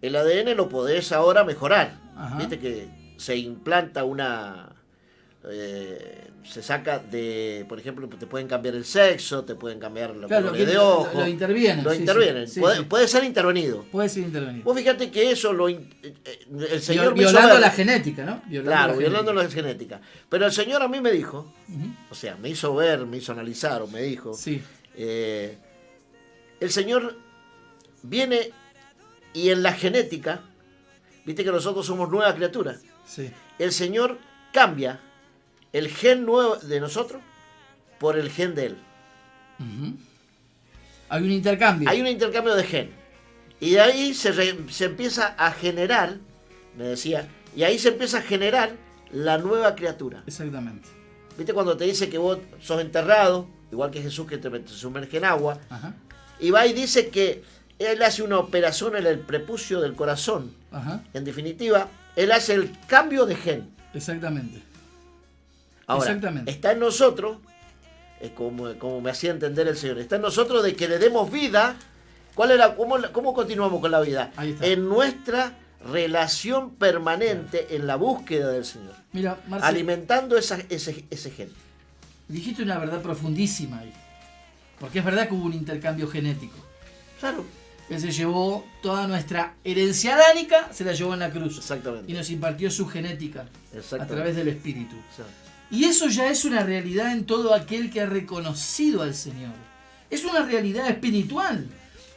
El ADN lo podés ahora mejorar. Ajá. Viste que se implanta se saca por ejemplo, te pueden cambiar el sexo, te pueden cambiar los Claro, colores que de ojos. lo intervienen. Lo sí, intervienen. sí, puede, sí. puede ser intervenido. Puede ser intervenido. Vos fíjate que eso el Señor me hizo Violando ver. la genética, ¿no? Claro, violando la genética. Pero el Señor a mí me dijo, Ujú. o sea, me hizo ver, me hizo analizar, o me dijo, Sí. el Señor viene y en la genética, viste que nosotros somos nueva criatura, Sí. el Señor cambia el gen nuevo de nosotros por el gen de Él. Ujú. Hay un intercambio. Hay un intercambio de gen. Y de ahí se empieza a generar, me decía, y ahí se empieza a generar la nueva criatura. Exactamente. ¿Viste cuando te dice que vos sos enterrado, igual que Jesús que te sumerge en agua? Ajá. Y va y dice que Él hace una operación en el prepucio del corazón. Ajá. En definitiva, Él hace el cambio de gen. Exactamente. Ahora, Exactamente. está en nosotros, como me hacía entender el Señor, está en nosotros de que le demos vida. ¿Cómo continuamos con la vida? Ahí está. En nuestra relación permanente, en la búsqueda del Señor. Mira, Marce, Alimentando ese gen. dijiste una verdad profundísima ahí. Porque es verdad que hubo un intercambio genético. Claro. Él se llevó toda nuestra herencia adánica, se la llevó en la cruz. Exactamente. Y nos impartió su genética a Exactamente. través del Espíritu. Exacto. Y eso ya es una realidad en todo aquel que ha reconocido al Señor. Es una realidad espiritual.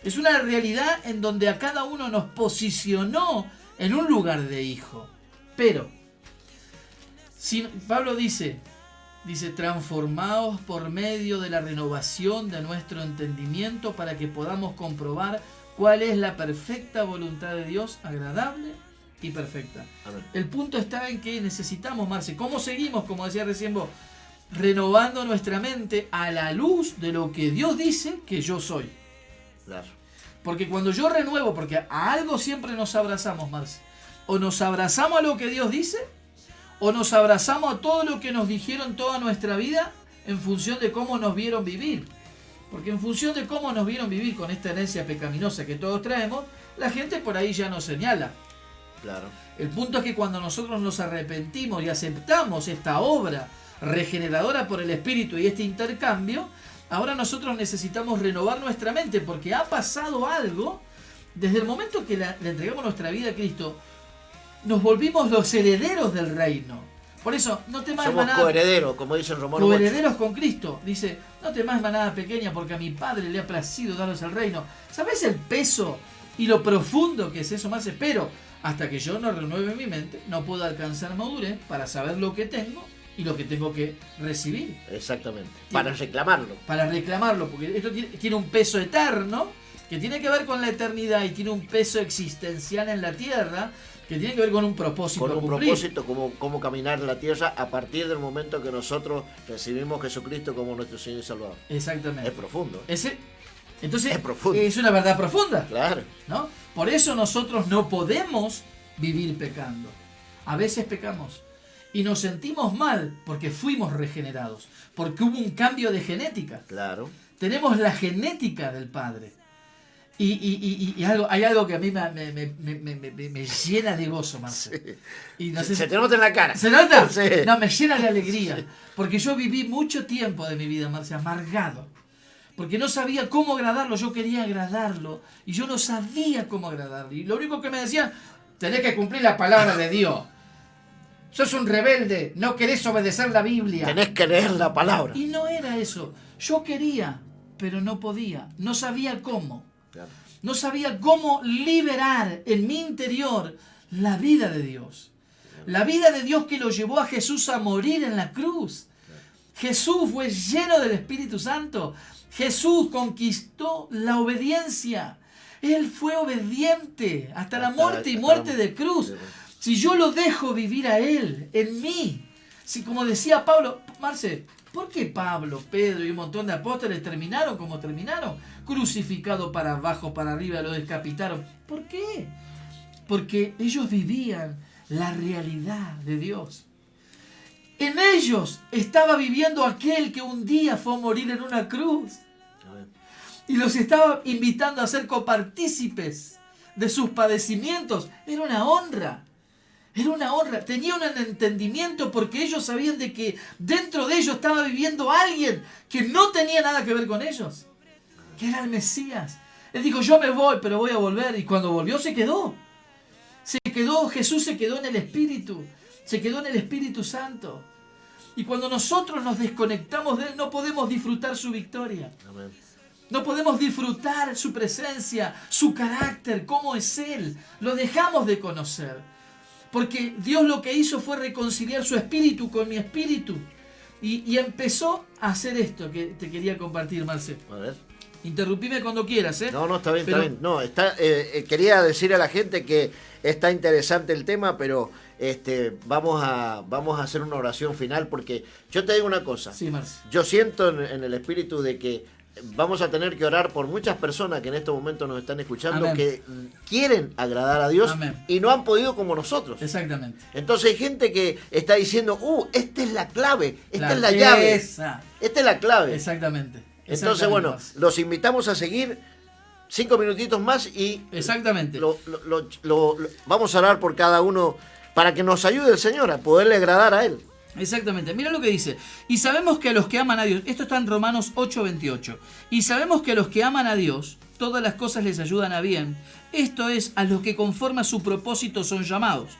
Es una realidad en donde a cada uno nos posicionó en un lugar de hijo. Pero, Pablo dice, transformaos por medio de la renovación de nuestro entendimiento para que podamos comprobar cuál es la perfecta voluntad de Dios, agradable y perfecta. Amén. El punto está en que necesitamos, Marce, ¿cómo seguimos, como decía recién vos, renovando nuestra mente a la luz de lo que Dios dice que yo soy? Claro. Porque cuando yo renuevo, porque a algo siempre nos abrazamos, Marce, o nos abrazamos a lo que Dios dice, o nos abrazamos a todo lo que nos dijeron toda nuestra vida en función de cómo nos vieron vivir. Porque en función de cómo nos vieron vivir con esta herencia pecaminosa que todos traemos, la gente por ahí ya nos señala. Claro. El punto es que cuando nosotros nos arrepentimos y aceptamos esta obra regeneradora por el Espíritu y este intercambio, ahora nosotros necesitamos renovar nuestra mente porque ha pasado algo. Desde el momento que le entregamos nuestra vida a Cristo, nos volvimos los herederos del reino. Por eso, no temas Somos manada, coherederos, como dice en Romanos 8. coherederos con Cristo. Dice, no temas manada pequeña porque a mi Padre le ha placido daros el reino. ¿Sabes el peso y lo profundo que es eso? Más espero. Hasta que yo no renueve mi mente, no puedo alcanzar madurez para saber lo que tengo y lo que tengo que recibir. Exactamente. Para reclamarlo. Para reclamarlo, porque esto tiene un peso eterno que tiene que ver con la eternidad y tiene un peso existencial en la tierra que tiene que ver con un propósito Con a un cumplir. propósito, cómo caminar en la tierra a partir del momento que nosotros recibimos a Jesucristo como nuestro Señor y Salvador. Exactamente. Es profundo. Entonces, Es profundo. es una verdad profunda, Claro. ¿no? Por eso nosotros no podemos vivir pecando. A veces pecamos y nos sentimos mal porque fuimos regenerados, porque hubo un cambio de genética. Claro. Tenemos la genética del Padre. Y hay algo que a mí me llena de gozo, Marce. Y no sé Se si- te nota en la cara. ¿Se nota? Sí. No, me llena de alegría. Porque yo viví mucho tiempo de mi vida, Marce, amargado. Porque no sabía cómo agradarlo. Yo quería agradarlo. Y yo no sabía cómo agradarlo. Y lo único que me decían, tenés que cumplir la palabra de Dios. Sos un rebelde. No querés obedecer la Biblia. Tenés que leer la palabra. Y no era eso. Yo quería, pero no podía. No sabía cómo. Claro. No sabía cómo liberar en mi interior la vida de Dios. La vida de Dios que lo llevó a Jesús a morir en la cruz. Jesús fue lleno del Espíritu Santo. Jesús conquistó la obediencia. Él fue obediente hasta la muerte y muerte de cruz. Si yo lo dejo vivir a Él, en mí, si como decía Pablo, Marce, ¿por qué Pablo, Pedro y un montón de apóstoles terminaron como terminaron? Crucificados para abajo, para arriba, lo decapitaron. ¿Por qué? Porque ellos vivían la realidad de Dios. En ellos estaba viviendo aquel que un día fue a morir en una cruz. Y los estaba invitando a ser copartícipes de sus padecimientos. Era una honra. Era una honra. Tenían un entendimiento porque ellos sabían de que dentro de ellos estaba viviendo alguien que no tenía nada que ver con ellos. Que era el Mesías. Él dijo, yo me voy, pero voy a volver. Y cuando volvió se quedó. Jesús se quedó en el Espíritu. Se quedó en el Espíritu Santo. Y cuando nosotros nos desconectamos de Él, no podemos disfrutar su victoria. Amén. No podemos disfrutar su presencia, su carácter, cómo es Él. Lo dejamos de conocer. Porque Dios lo que hizo fue reconciliar su espíritu con mi espíritu. Y empezó a hacer esto que te quería compartir, Marcelo. A ver. Interrumpime cuando quieras, ¿eh? No, está bien, Pero- está bien. No, quería decir a la gente que está interesante el tema, pero vamos a hacer una oración final porque yo te digo una cosa. Sí, Marce. Yo siento en el espíritu de que vamos a tener que orar por muchas personas que en estos momentos nos están escuchando, Amén. que quieren agradar a Dios Amén. y no han podido como nosotros. Exactamente. Entonces hay gente que está diciendo, esta es la clave, esta es la Esa. llave, esta es la clave. Exactamente. Entonces, Exactamente, bueno, Marce. los invitamos a seguir 5 minutitos más y Exactamente. vamos a orar por cada uno para que nos ayude el Señor a poderle agradar a Él. Exactamente, mira lo que dice. Y sabemos que a los que aman a Dios, esto está en Romanos 8:28. Y sabemos que a los que aman a Dios, todas las cosas les ayudan a bien. Esto es, a los que conforme a su propósito son llamados.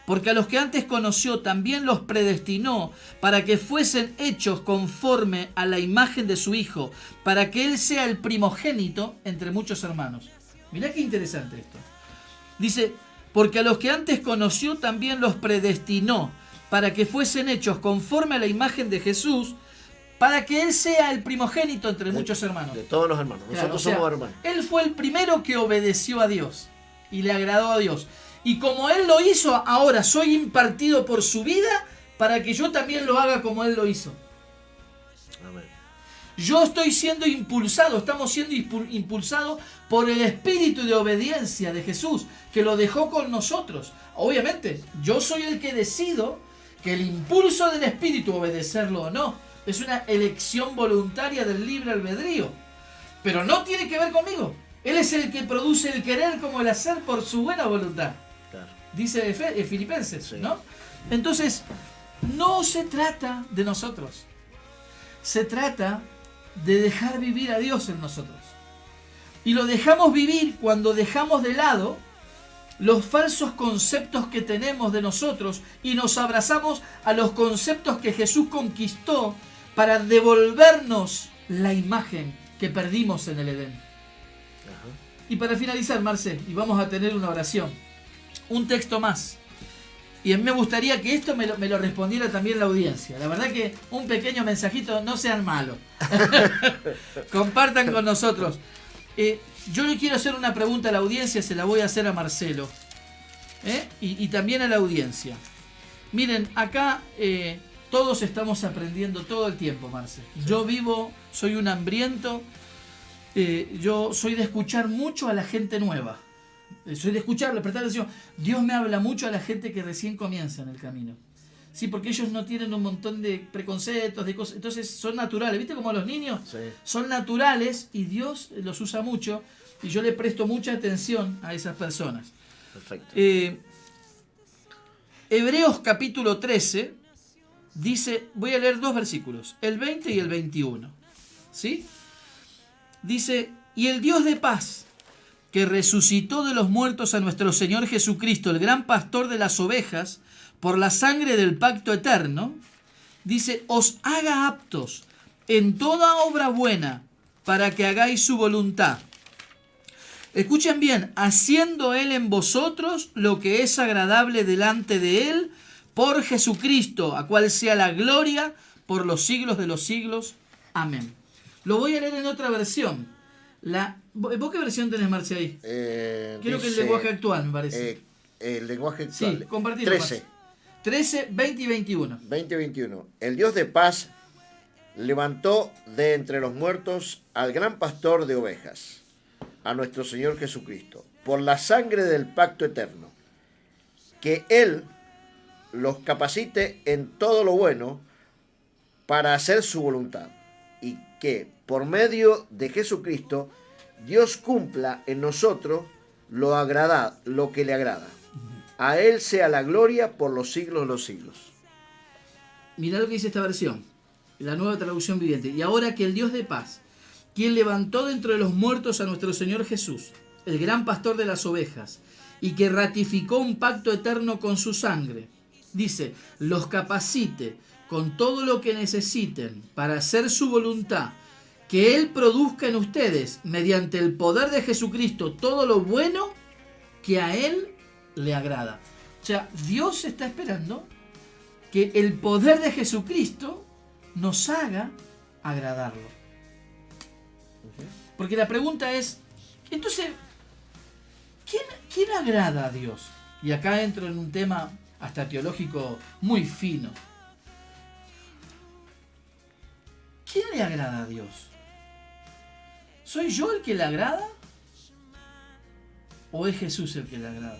Porque a los que antes conoció también los predestinó para que fuesen hechos conforme a la imagen de su Hijo, para que Él sea el primogénito entre muchos hermanos. Mirá qué interesante esto. Dice, porque a los que antes conoció también los predestinó para que fuesen hechos conforme a la imagen de Jesús, para que Él sea el primogénito entre muchos hermanos. De todos los hermanos. Claro, Nosotros o sea, somos hermanos. Él fue el primero que obedeció a Dios y le agradó a Dios. Y como Él lo hizo, ahora soy impartido por su vida para que yo también lo haga como Él lo hizo. Amén. Yo estoy siendo impulsado, estamos siendo impulsados por el espíritu de obediencia de Jesús, que lo dejó con nosotros. Obviamente, yo soy el que decido que el impulso del espíritu, obedecerlo o no, es una elección voluntaria del libre albedrío. Pero no tiene que ver conmigo. Él es el que produce el querer como el hacer por su buena voluntad. Claro. Dice Filipenses, Sí. ¿no? Entonces, no se trata de nosotros. Se trata de dejar vivir a Dios en nosotros. Y lo dejamos vivir cuando dejamos de lado los falsos conceptos que tenemos de nosotros y nos abrazamos a los conceptos que Jesús conquistó para devolvernos la imagen que perdimos en el Edén. Ajá. Y para finalizar, Marce, y vamos a tener una oración, un texto más. Y me gustaría que esto me lo respondiera también la audiencia. La verdad que un pequeño mensajito, no sean malos. Compartan con nosotros. Yo le quiero hacer una pregunta a la audiencia, se la voy a hacer a Marcelo. Y también a la audiencia. Miren, acá todos estamos aprendiendo todo el tiempo, Marce. Yo soy un hambriento. Yo soy de escuchar mucho a la gente nueva. Soy de escucharle, prestar atención. Dios me habla mucho a la gente que recién comienza en el camino. Sí, porque ellos no tienen un montón de preconceptos, de cosas. Entonces son naturales. ¿Viste como los niños? Sí. Son naturales y Dios los usa mucho. Y yo le presto mucha atención a esas personas. Perfecto. Hebreos capítulo 13 dice, voy a leer 2 versículos, el 20 y el 21. ¿Sí? Dice, y el Dios de paz, que resucitó de los muertos a nuestro Señor Jesucristo, el gran pastor de las ovejas, por la sangre del pacto eterno, dice, os haga aptos en toda obra buena para que hagáis su voluntad. Escuchen bien, haciendo Él en vosotros lo que es agradable delante de Él, por Jesucristo, a cual sea la gloria por los siglos de los siglos. Amén. Lo voy a leer en otra versión. ¿Vos qué versión tenés, Marce, ahí? Creo que el lenguaje actual, me parece. El lenguaje actual. Sí, compartilo. 13, 20 y 21. 20 y 21. El Dios de paz levantó de entre los muertos al gran pastor de ovejas, a nuestro Señor Jesucristo, por la sangre del pacto eterno, que Él los capacite en todo lo bueno para hacer su voluntad, y que por medio de Jesucristo Dios cumpla en nosotros lo que le agrada. A Él sea la gloria por los siglos de los siglos. Mirá lo que dice esta versión, la Nueva Traducción Viviente. Y ahora que el Dios de paz, quien levantó de entre los muertos a nuestro Señor Jesús, el gran pastor de las ovejas, y que ratificó un pacto eterno con su sangre, dice, los capacite con todo lo que necesiten para hacer su voluntad, que Él produzca en ustedes, mediante el poder de Jesucristo, todo lo bueno que a Él le agrada. O sea, Dios está esperando que el poder de Jesucristo nos haga agradarlo. Porque la pregunta es, entonces, ¿quién agrada a Dios? Y acá entro en un tema hasta teológico muy fino. ¿Quién le agrada a Dios? ¿Soy yo el que le agrada? ¿O es Jesús el que le agrada?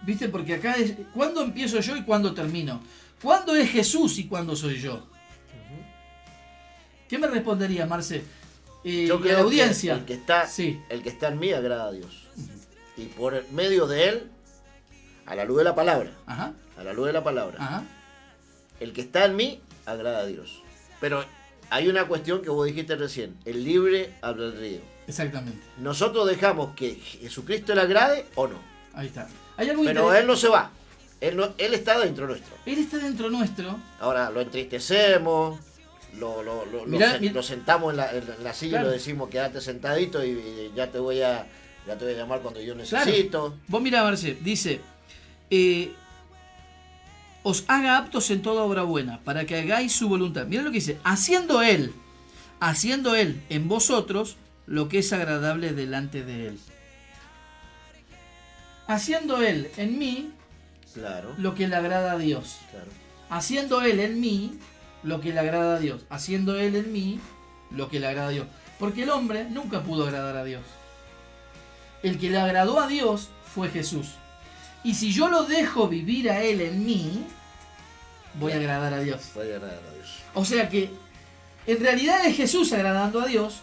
¿Viste? Porque acá es, ¿cuándo empiezo yo y cuándo termino? ¿Cuándo es Jesús y cuándo soy yo? ¿Qué me respondería, Marce? Yo creo que la audiencia. Que el que está en mí agrada a Dios. Y por medio de Él, a la luz de la palabra, Ajá. a la luz de la palabra, Ajá. el que está en mí agrada a Dios. Pero hay una cuestión que vos dijiste recién, el libre albedrío. Exactamente. Nosotros dejamos que Jesucristo le agrade o no. Ahí está. Hay algo Pero Él no se va. Él está dentro nuestro. Él está dentro nuestro. Ahora lo entristecemos, lo sentamos en la silla, Claro. y lo decimos quédate sentadito y ya te voy a llamar cuando yo necesito. Claro. Vos mirá, Marce, dice, os haga aptos en toda obra buena, para que hagáis su voluntad. Mirá lo que dice, haciendo él en vosotros lo que es agradable delante de Él. Haciendo Él en mí Claro. lo que le agrada a Dios. Claro. Haciendo Él en mí lo que le agrada a Dios. Haciendo Él en mí lo que le agrada a Dios. Porque el hombre nunca pudo agradar a Dios. El que le agradó a Dios fue Jesús. Y si yo lo dejo vivir a Él en mí, voy a agradar a Dios. Voy a agradar a Dios. O sea que en realidad es Jesús agradando a Dios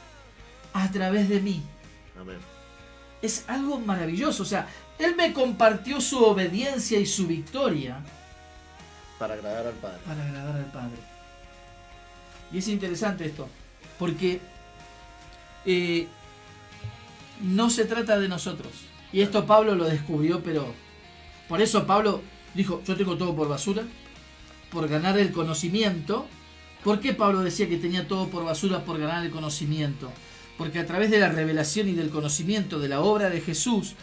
a través de mí. Amén. Es algo maravilloso. O sea, Él me compartió su obediencia y su victoria Para agradar al Padre. para agradar al Padre. Y es interesante esto, porque no se trata de nosotros. Y esto Pablo lo descubrió, pero por eso Pablo dijo, yo tengo todo por basura, por ganar el conocimiento. ¿Por qué Pablo decía que tenía todo por basura por ganar el conocimiento? Porque a través de la revelación y del conocimiento de la obra de Jesús,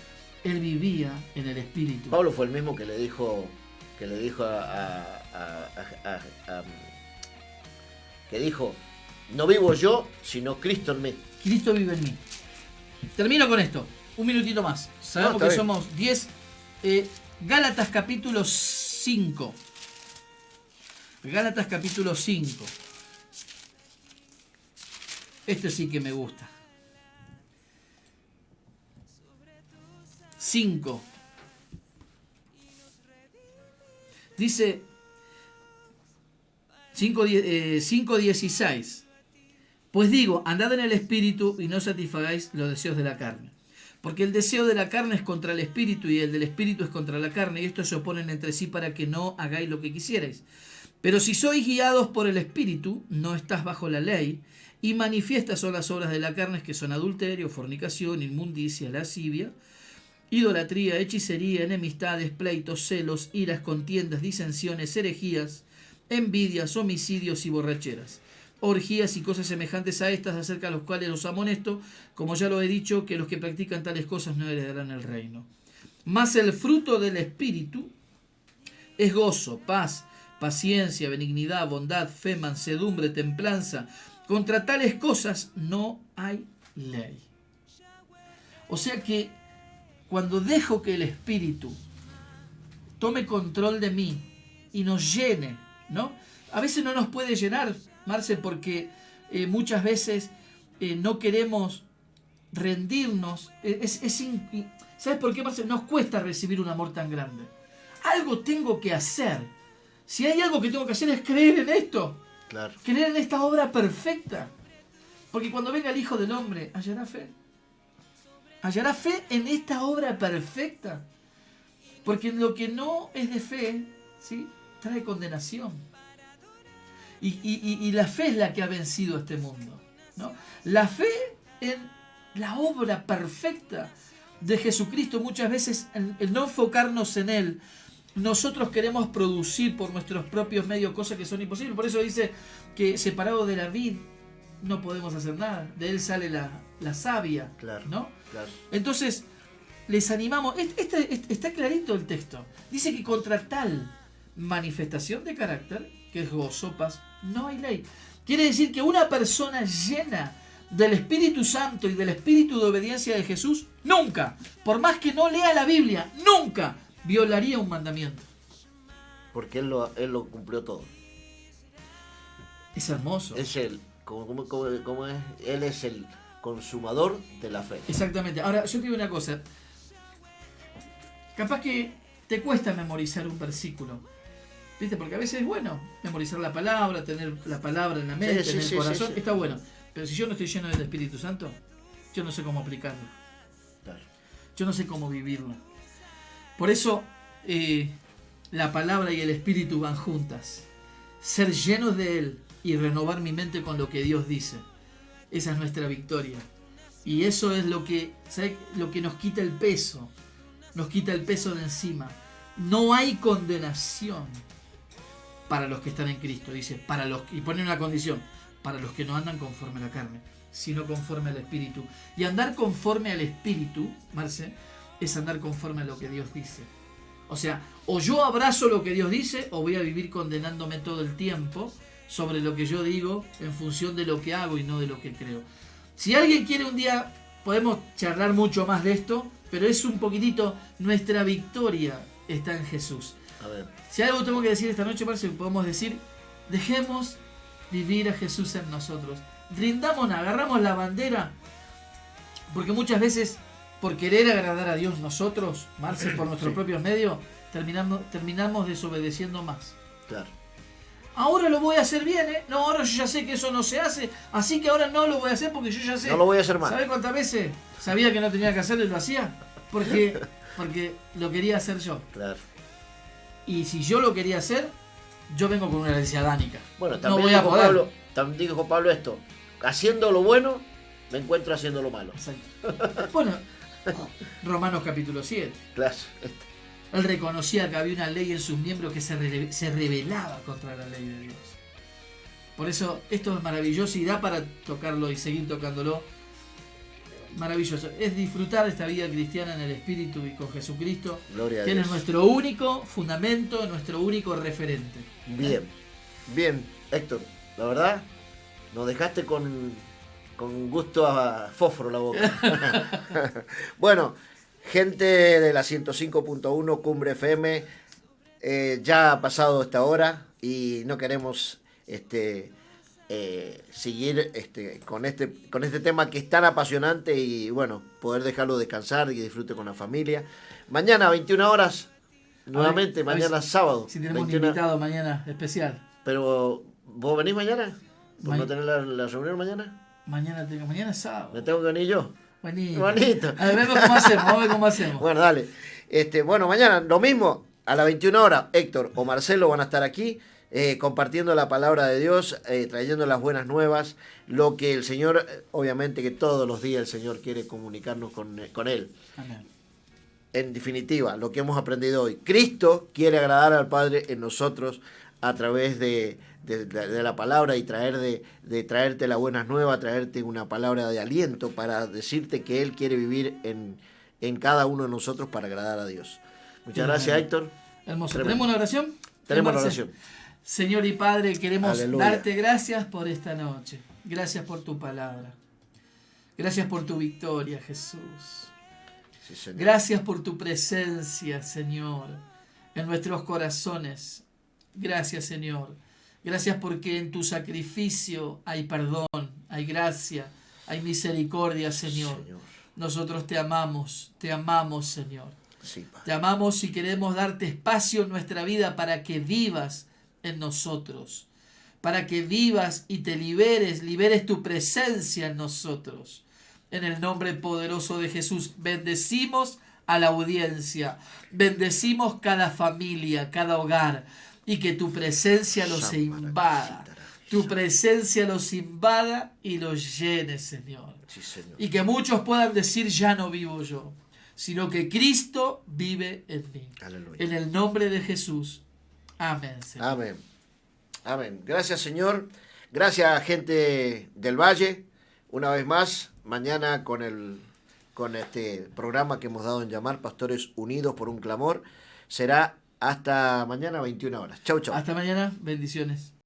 él vivía en el Espíritu. Pablo fue el mismo que le dijo que dijo, no vivo yo, sino Cristo en mí. Cristo vive en mí. Termino con esto. Un minutito más. Sabemos está que bien. somos 10. Gálatas capítulo 5. Gálatas capítulo 5. Este sí que me gusta. 5. Dice 5:16. Pues digo, andad en el espíritu y no satisfagáis los deseos de la carne. Porque el deseo de la carne es contra el espíritu y el del espíritu es contra la carne, y estos se oponen entre sí para que no hagáis lo que quisierais. Pero si sois guiados por el espíritu, no estás bajo la ley, y manifiestas son las obras de la carne, que son adulterio, fornicación, inmundicia, lascivia, idolatría, hechicería, enemistades, pleitos, celos, iras, contiendas, disensiones, herejías, envidias, homicidios y borracheras, orgías y cosas semejantes a estas, acerca de los cuales os amonesto, como ya lo he dicho, que los que practican tales cosas no heredarán el reino. Mas el fruto del Espíritu es gozo, paz, paciencia, benignidad, bondad, fe, mansedumbre, templanza. Contra tales cosas no hay ley. O sea que cuando dejo que el Espíritu tome control de mí y nos llene, ¿no? A veces no nos puede llenar, Marce, porque muchas veces no queremos rendirnos. ¿Sabes por qué, Marce? Nos cuesta recibir un amor tan grande. Algo tengo que hacer. Si hay algo que tengo que hacer es creer en esto. Claro. Creer en esta obra perfecta. Porque cuando venga el Hijo del Hombre, hallará fe. Hallará fe en esta obra perfecta. Porque lo que no es de fe, ¿sí?, trae condenación. Y la fe es la que ha vencido a este mundo, ¿no? La fe en la obra perfecta de Jesucristo. Muchas veces, el no enfocarnos en Él, nosotros queremos producir por nuestros propios medios cosas que son imposibles. Por eso dice que separado de la vid no podemos hacer nada. De Él sale la savia, Claro, ¿no? claro. Entonces, les animamos. Está clarito el texto. Dice que contra tal manifestación de carácter, que es gozo, paz, no hay ley. Quiere decir que una persona llena del Espíritu Santo y del Espíritu de obediencia de Jesús, nunca, por más que no lea la Biblia, nunca violaría un mandamiento. Porque él lo cumplió todo. Es hermoso. Es él. ¿Cómo es? Él es el consumador de la fe. Exactamente. Ahora, yo te digo una cosa. Capaz que te cuesta memorizar un versículo, ¿viste? Porque a veces es bueno memorizar la palabra, tener la palabra en la mente, en el corazón. Sí. Está bueno. Pero si yo no estoy lleno del Espíritu Santo, yo no sé cómo aplicarlo. Claro. Yo no sé cómo vivirlo. Por eso la palabra y el Espíritu van juntas. Ser llenos de Él y renovar mi mente con lo que Dios dice. Esa es nuestra victoria. Y eso es lo que, ¿sabe?, lo que nos quita el peso. Nos quita el peso de encima. No hay condenación para los que están en Cristo. Dice, y pone una condición: para los que no andan conforme a la carne, sino conforme al Espíritu. Y andar conforme al Espíritu, Marce, es andar conforme a lo que Dios dice. O sea, o yo abrazo lo que Dios dice, o voy a vivir condenándome todo el tiempo sobre lo que yo digo en función de lo que hago y no de lo que creo. Si alguien quiere un día, podemos charlar mucho más de esto, pero es un poquitito, nuestra victoria está en Jesús. A ver. Si algo tengo que decir esta noche, Marce, podemos decir: dejemos vivir a Jesús en nosotros. Rindámonos, agarramos la bandera, porque muchas veces, por querer agradar a Dios nosotros, Marce, por nuestros propios medios, terminamos desobedeciendo más. Claro. Ahora lo voy a hacer bien, ¿eh? No, ahora yo ya sé que eso no se hace, así que ahora no lo voy a hacer porque yo ya sé. No lo voy a hacer mal. ¿Sabés cuántas veces sabía que no tenía que hacerlo y lo hacía? Porque lo quería hacer yo. Claro. Y si yo lo quería hacer, yo vengo con una herencia adánica. Bueno, no también voy a poder. También dijo Pablo esto: haciendo lo bueno, me encuentro haciendo lo malo. Exacto. Bueno, Romanos capítulo 7. Claro. Él reconocía que había una ley en sus miembros que se rebelaba contra la ley de Dios. Por eso esto es maravilloso y da para tocarlo y seguir tocándolo. Maravilloso. Es disfrutar esta vida cristiana en el Espíritu y con Jesucristo. Gloria a que Dios. es nuestro único fundamento, nuestro único referente. Bien, Héctor. La verdad, nos dejaste con gusto a fósforo la boca. Bueno, gente de la 105.1 Cumbre FM, ya ha pasado esta hora y no queremos seguir con este tema que es tan apasionante y bueno, poder dejarlo descansar y que disfrute con la familia. Mañana a 21 horas, nuevamente, mañana sábado. Si tenemos 21. un invitado mañana especial. Pero, ¿vos venís mañana? ¿Por no Ma- tener la reunión mañana? Mañana es sábado. ¿Me tengo que venir yo? Bonito. Bonito. A ver, vamos a ver cómo hacemos. Bueno, dale. Bueno, mañana lo mismo, a las 21 horas, Héctor o Marcelo van a estar aquí compartiendo la palabra de Dios, trayendo las buenas nuevas, lo que el Señor, obviamente que todos los días el Señor quiere comunicarnos con Él. Amén. En definitiva, lo que hemos aprendido hoy. Cristo quiere agradar al Padre en nosotros a través de la palabra y traerte las buenas nuevas, traerte una palabra de aliento para decirte que Él quiere vivir en cada uno de nosotros para agradar a Dios. Muchas gracias, Héctor. Hermoso. Tremendo. ¿Tenemos una oración? Tenemos Marce. una oración. Señor y Padre, queremos Aleluya. darte gracias por esta noche. Gracias por tu palabra. Gracias por tu victoria, Jesús. Sí, Señor. Gracias por tu presencia, Señor, en nuestros corazones. Gracias, Señor. Gracias porque en tu sacrificio hay perdón, hay gracia, hay misericordia, Señor. Nosotros te amamos, Señor. Sí, Padre. Te amamos y queremos darte espacio en nuestra vida para que vivas en nosotros, para que vivas y te liberes tu presencia en nosotros. En el nombre poderoso de Jesús, bendecimos a la audiencia, bendecimos cada familia, cada hogar, y que tu presencia los invada. Tu presencia los invada y los llene, Señor. Sí, Señor. Y que muchos puedan decir, ya no vivo yo, sino que Cristo vive en mí. Aleluya. En el nombre de Jesús. Amén, Señor. Amén. Amén. Gracias, Señor. Gracias, gente del Valle. Una vez más, mañana con este programa que hemos dado en llamar Pastores Unidos por un Clamor. Será hasta mañana 21 horas. Chau, chau. Hasta mañana. Bendiciones.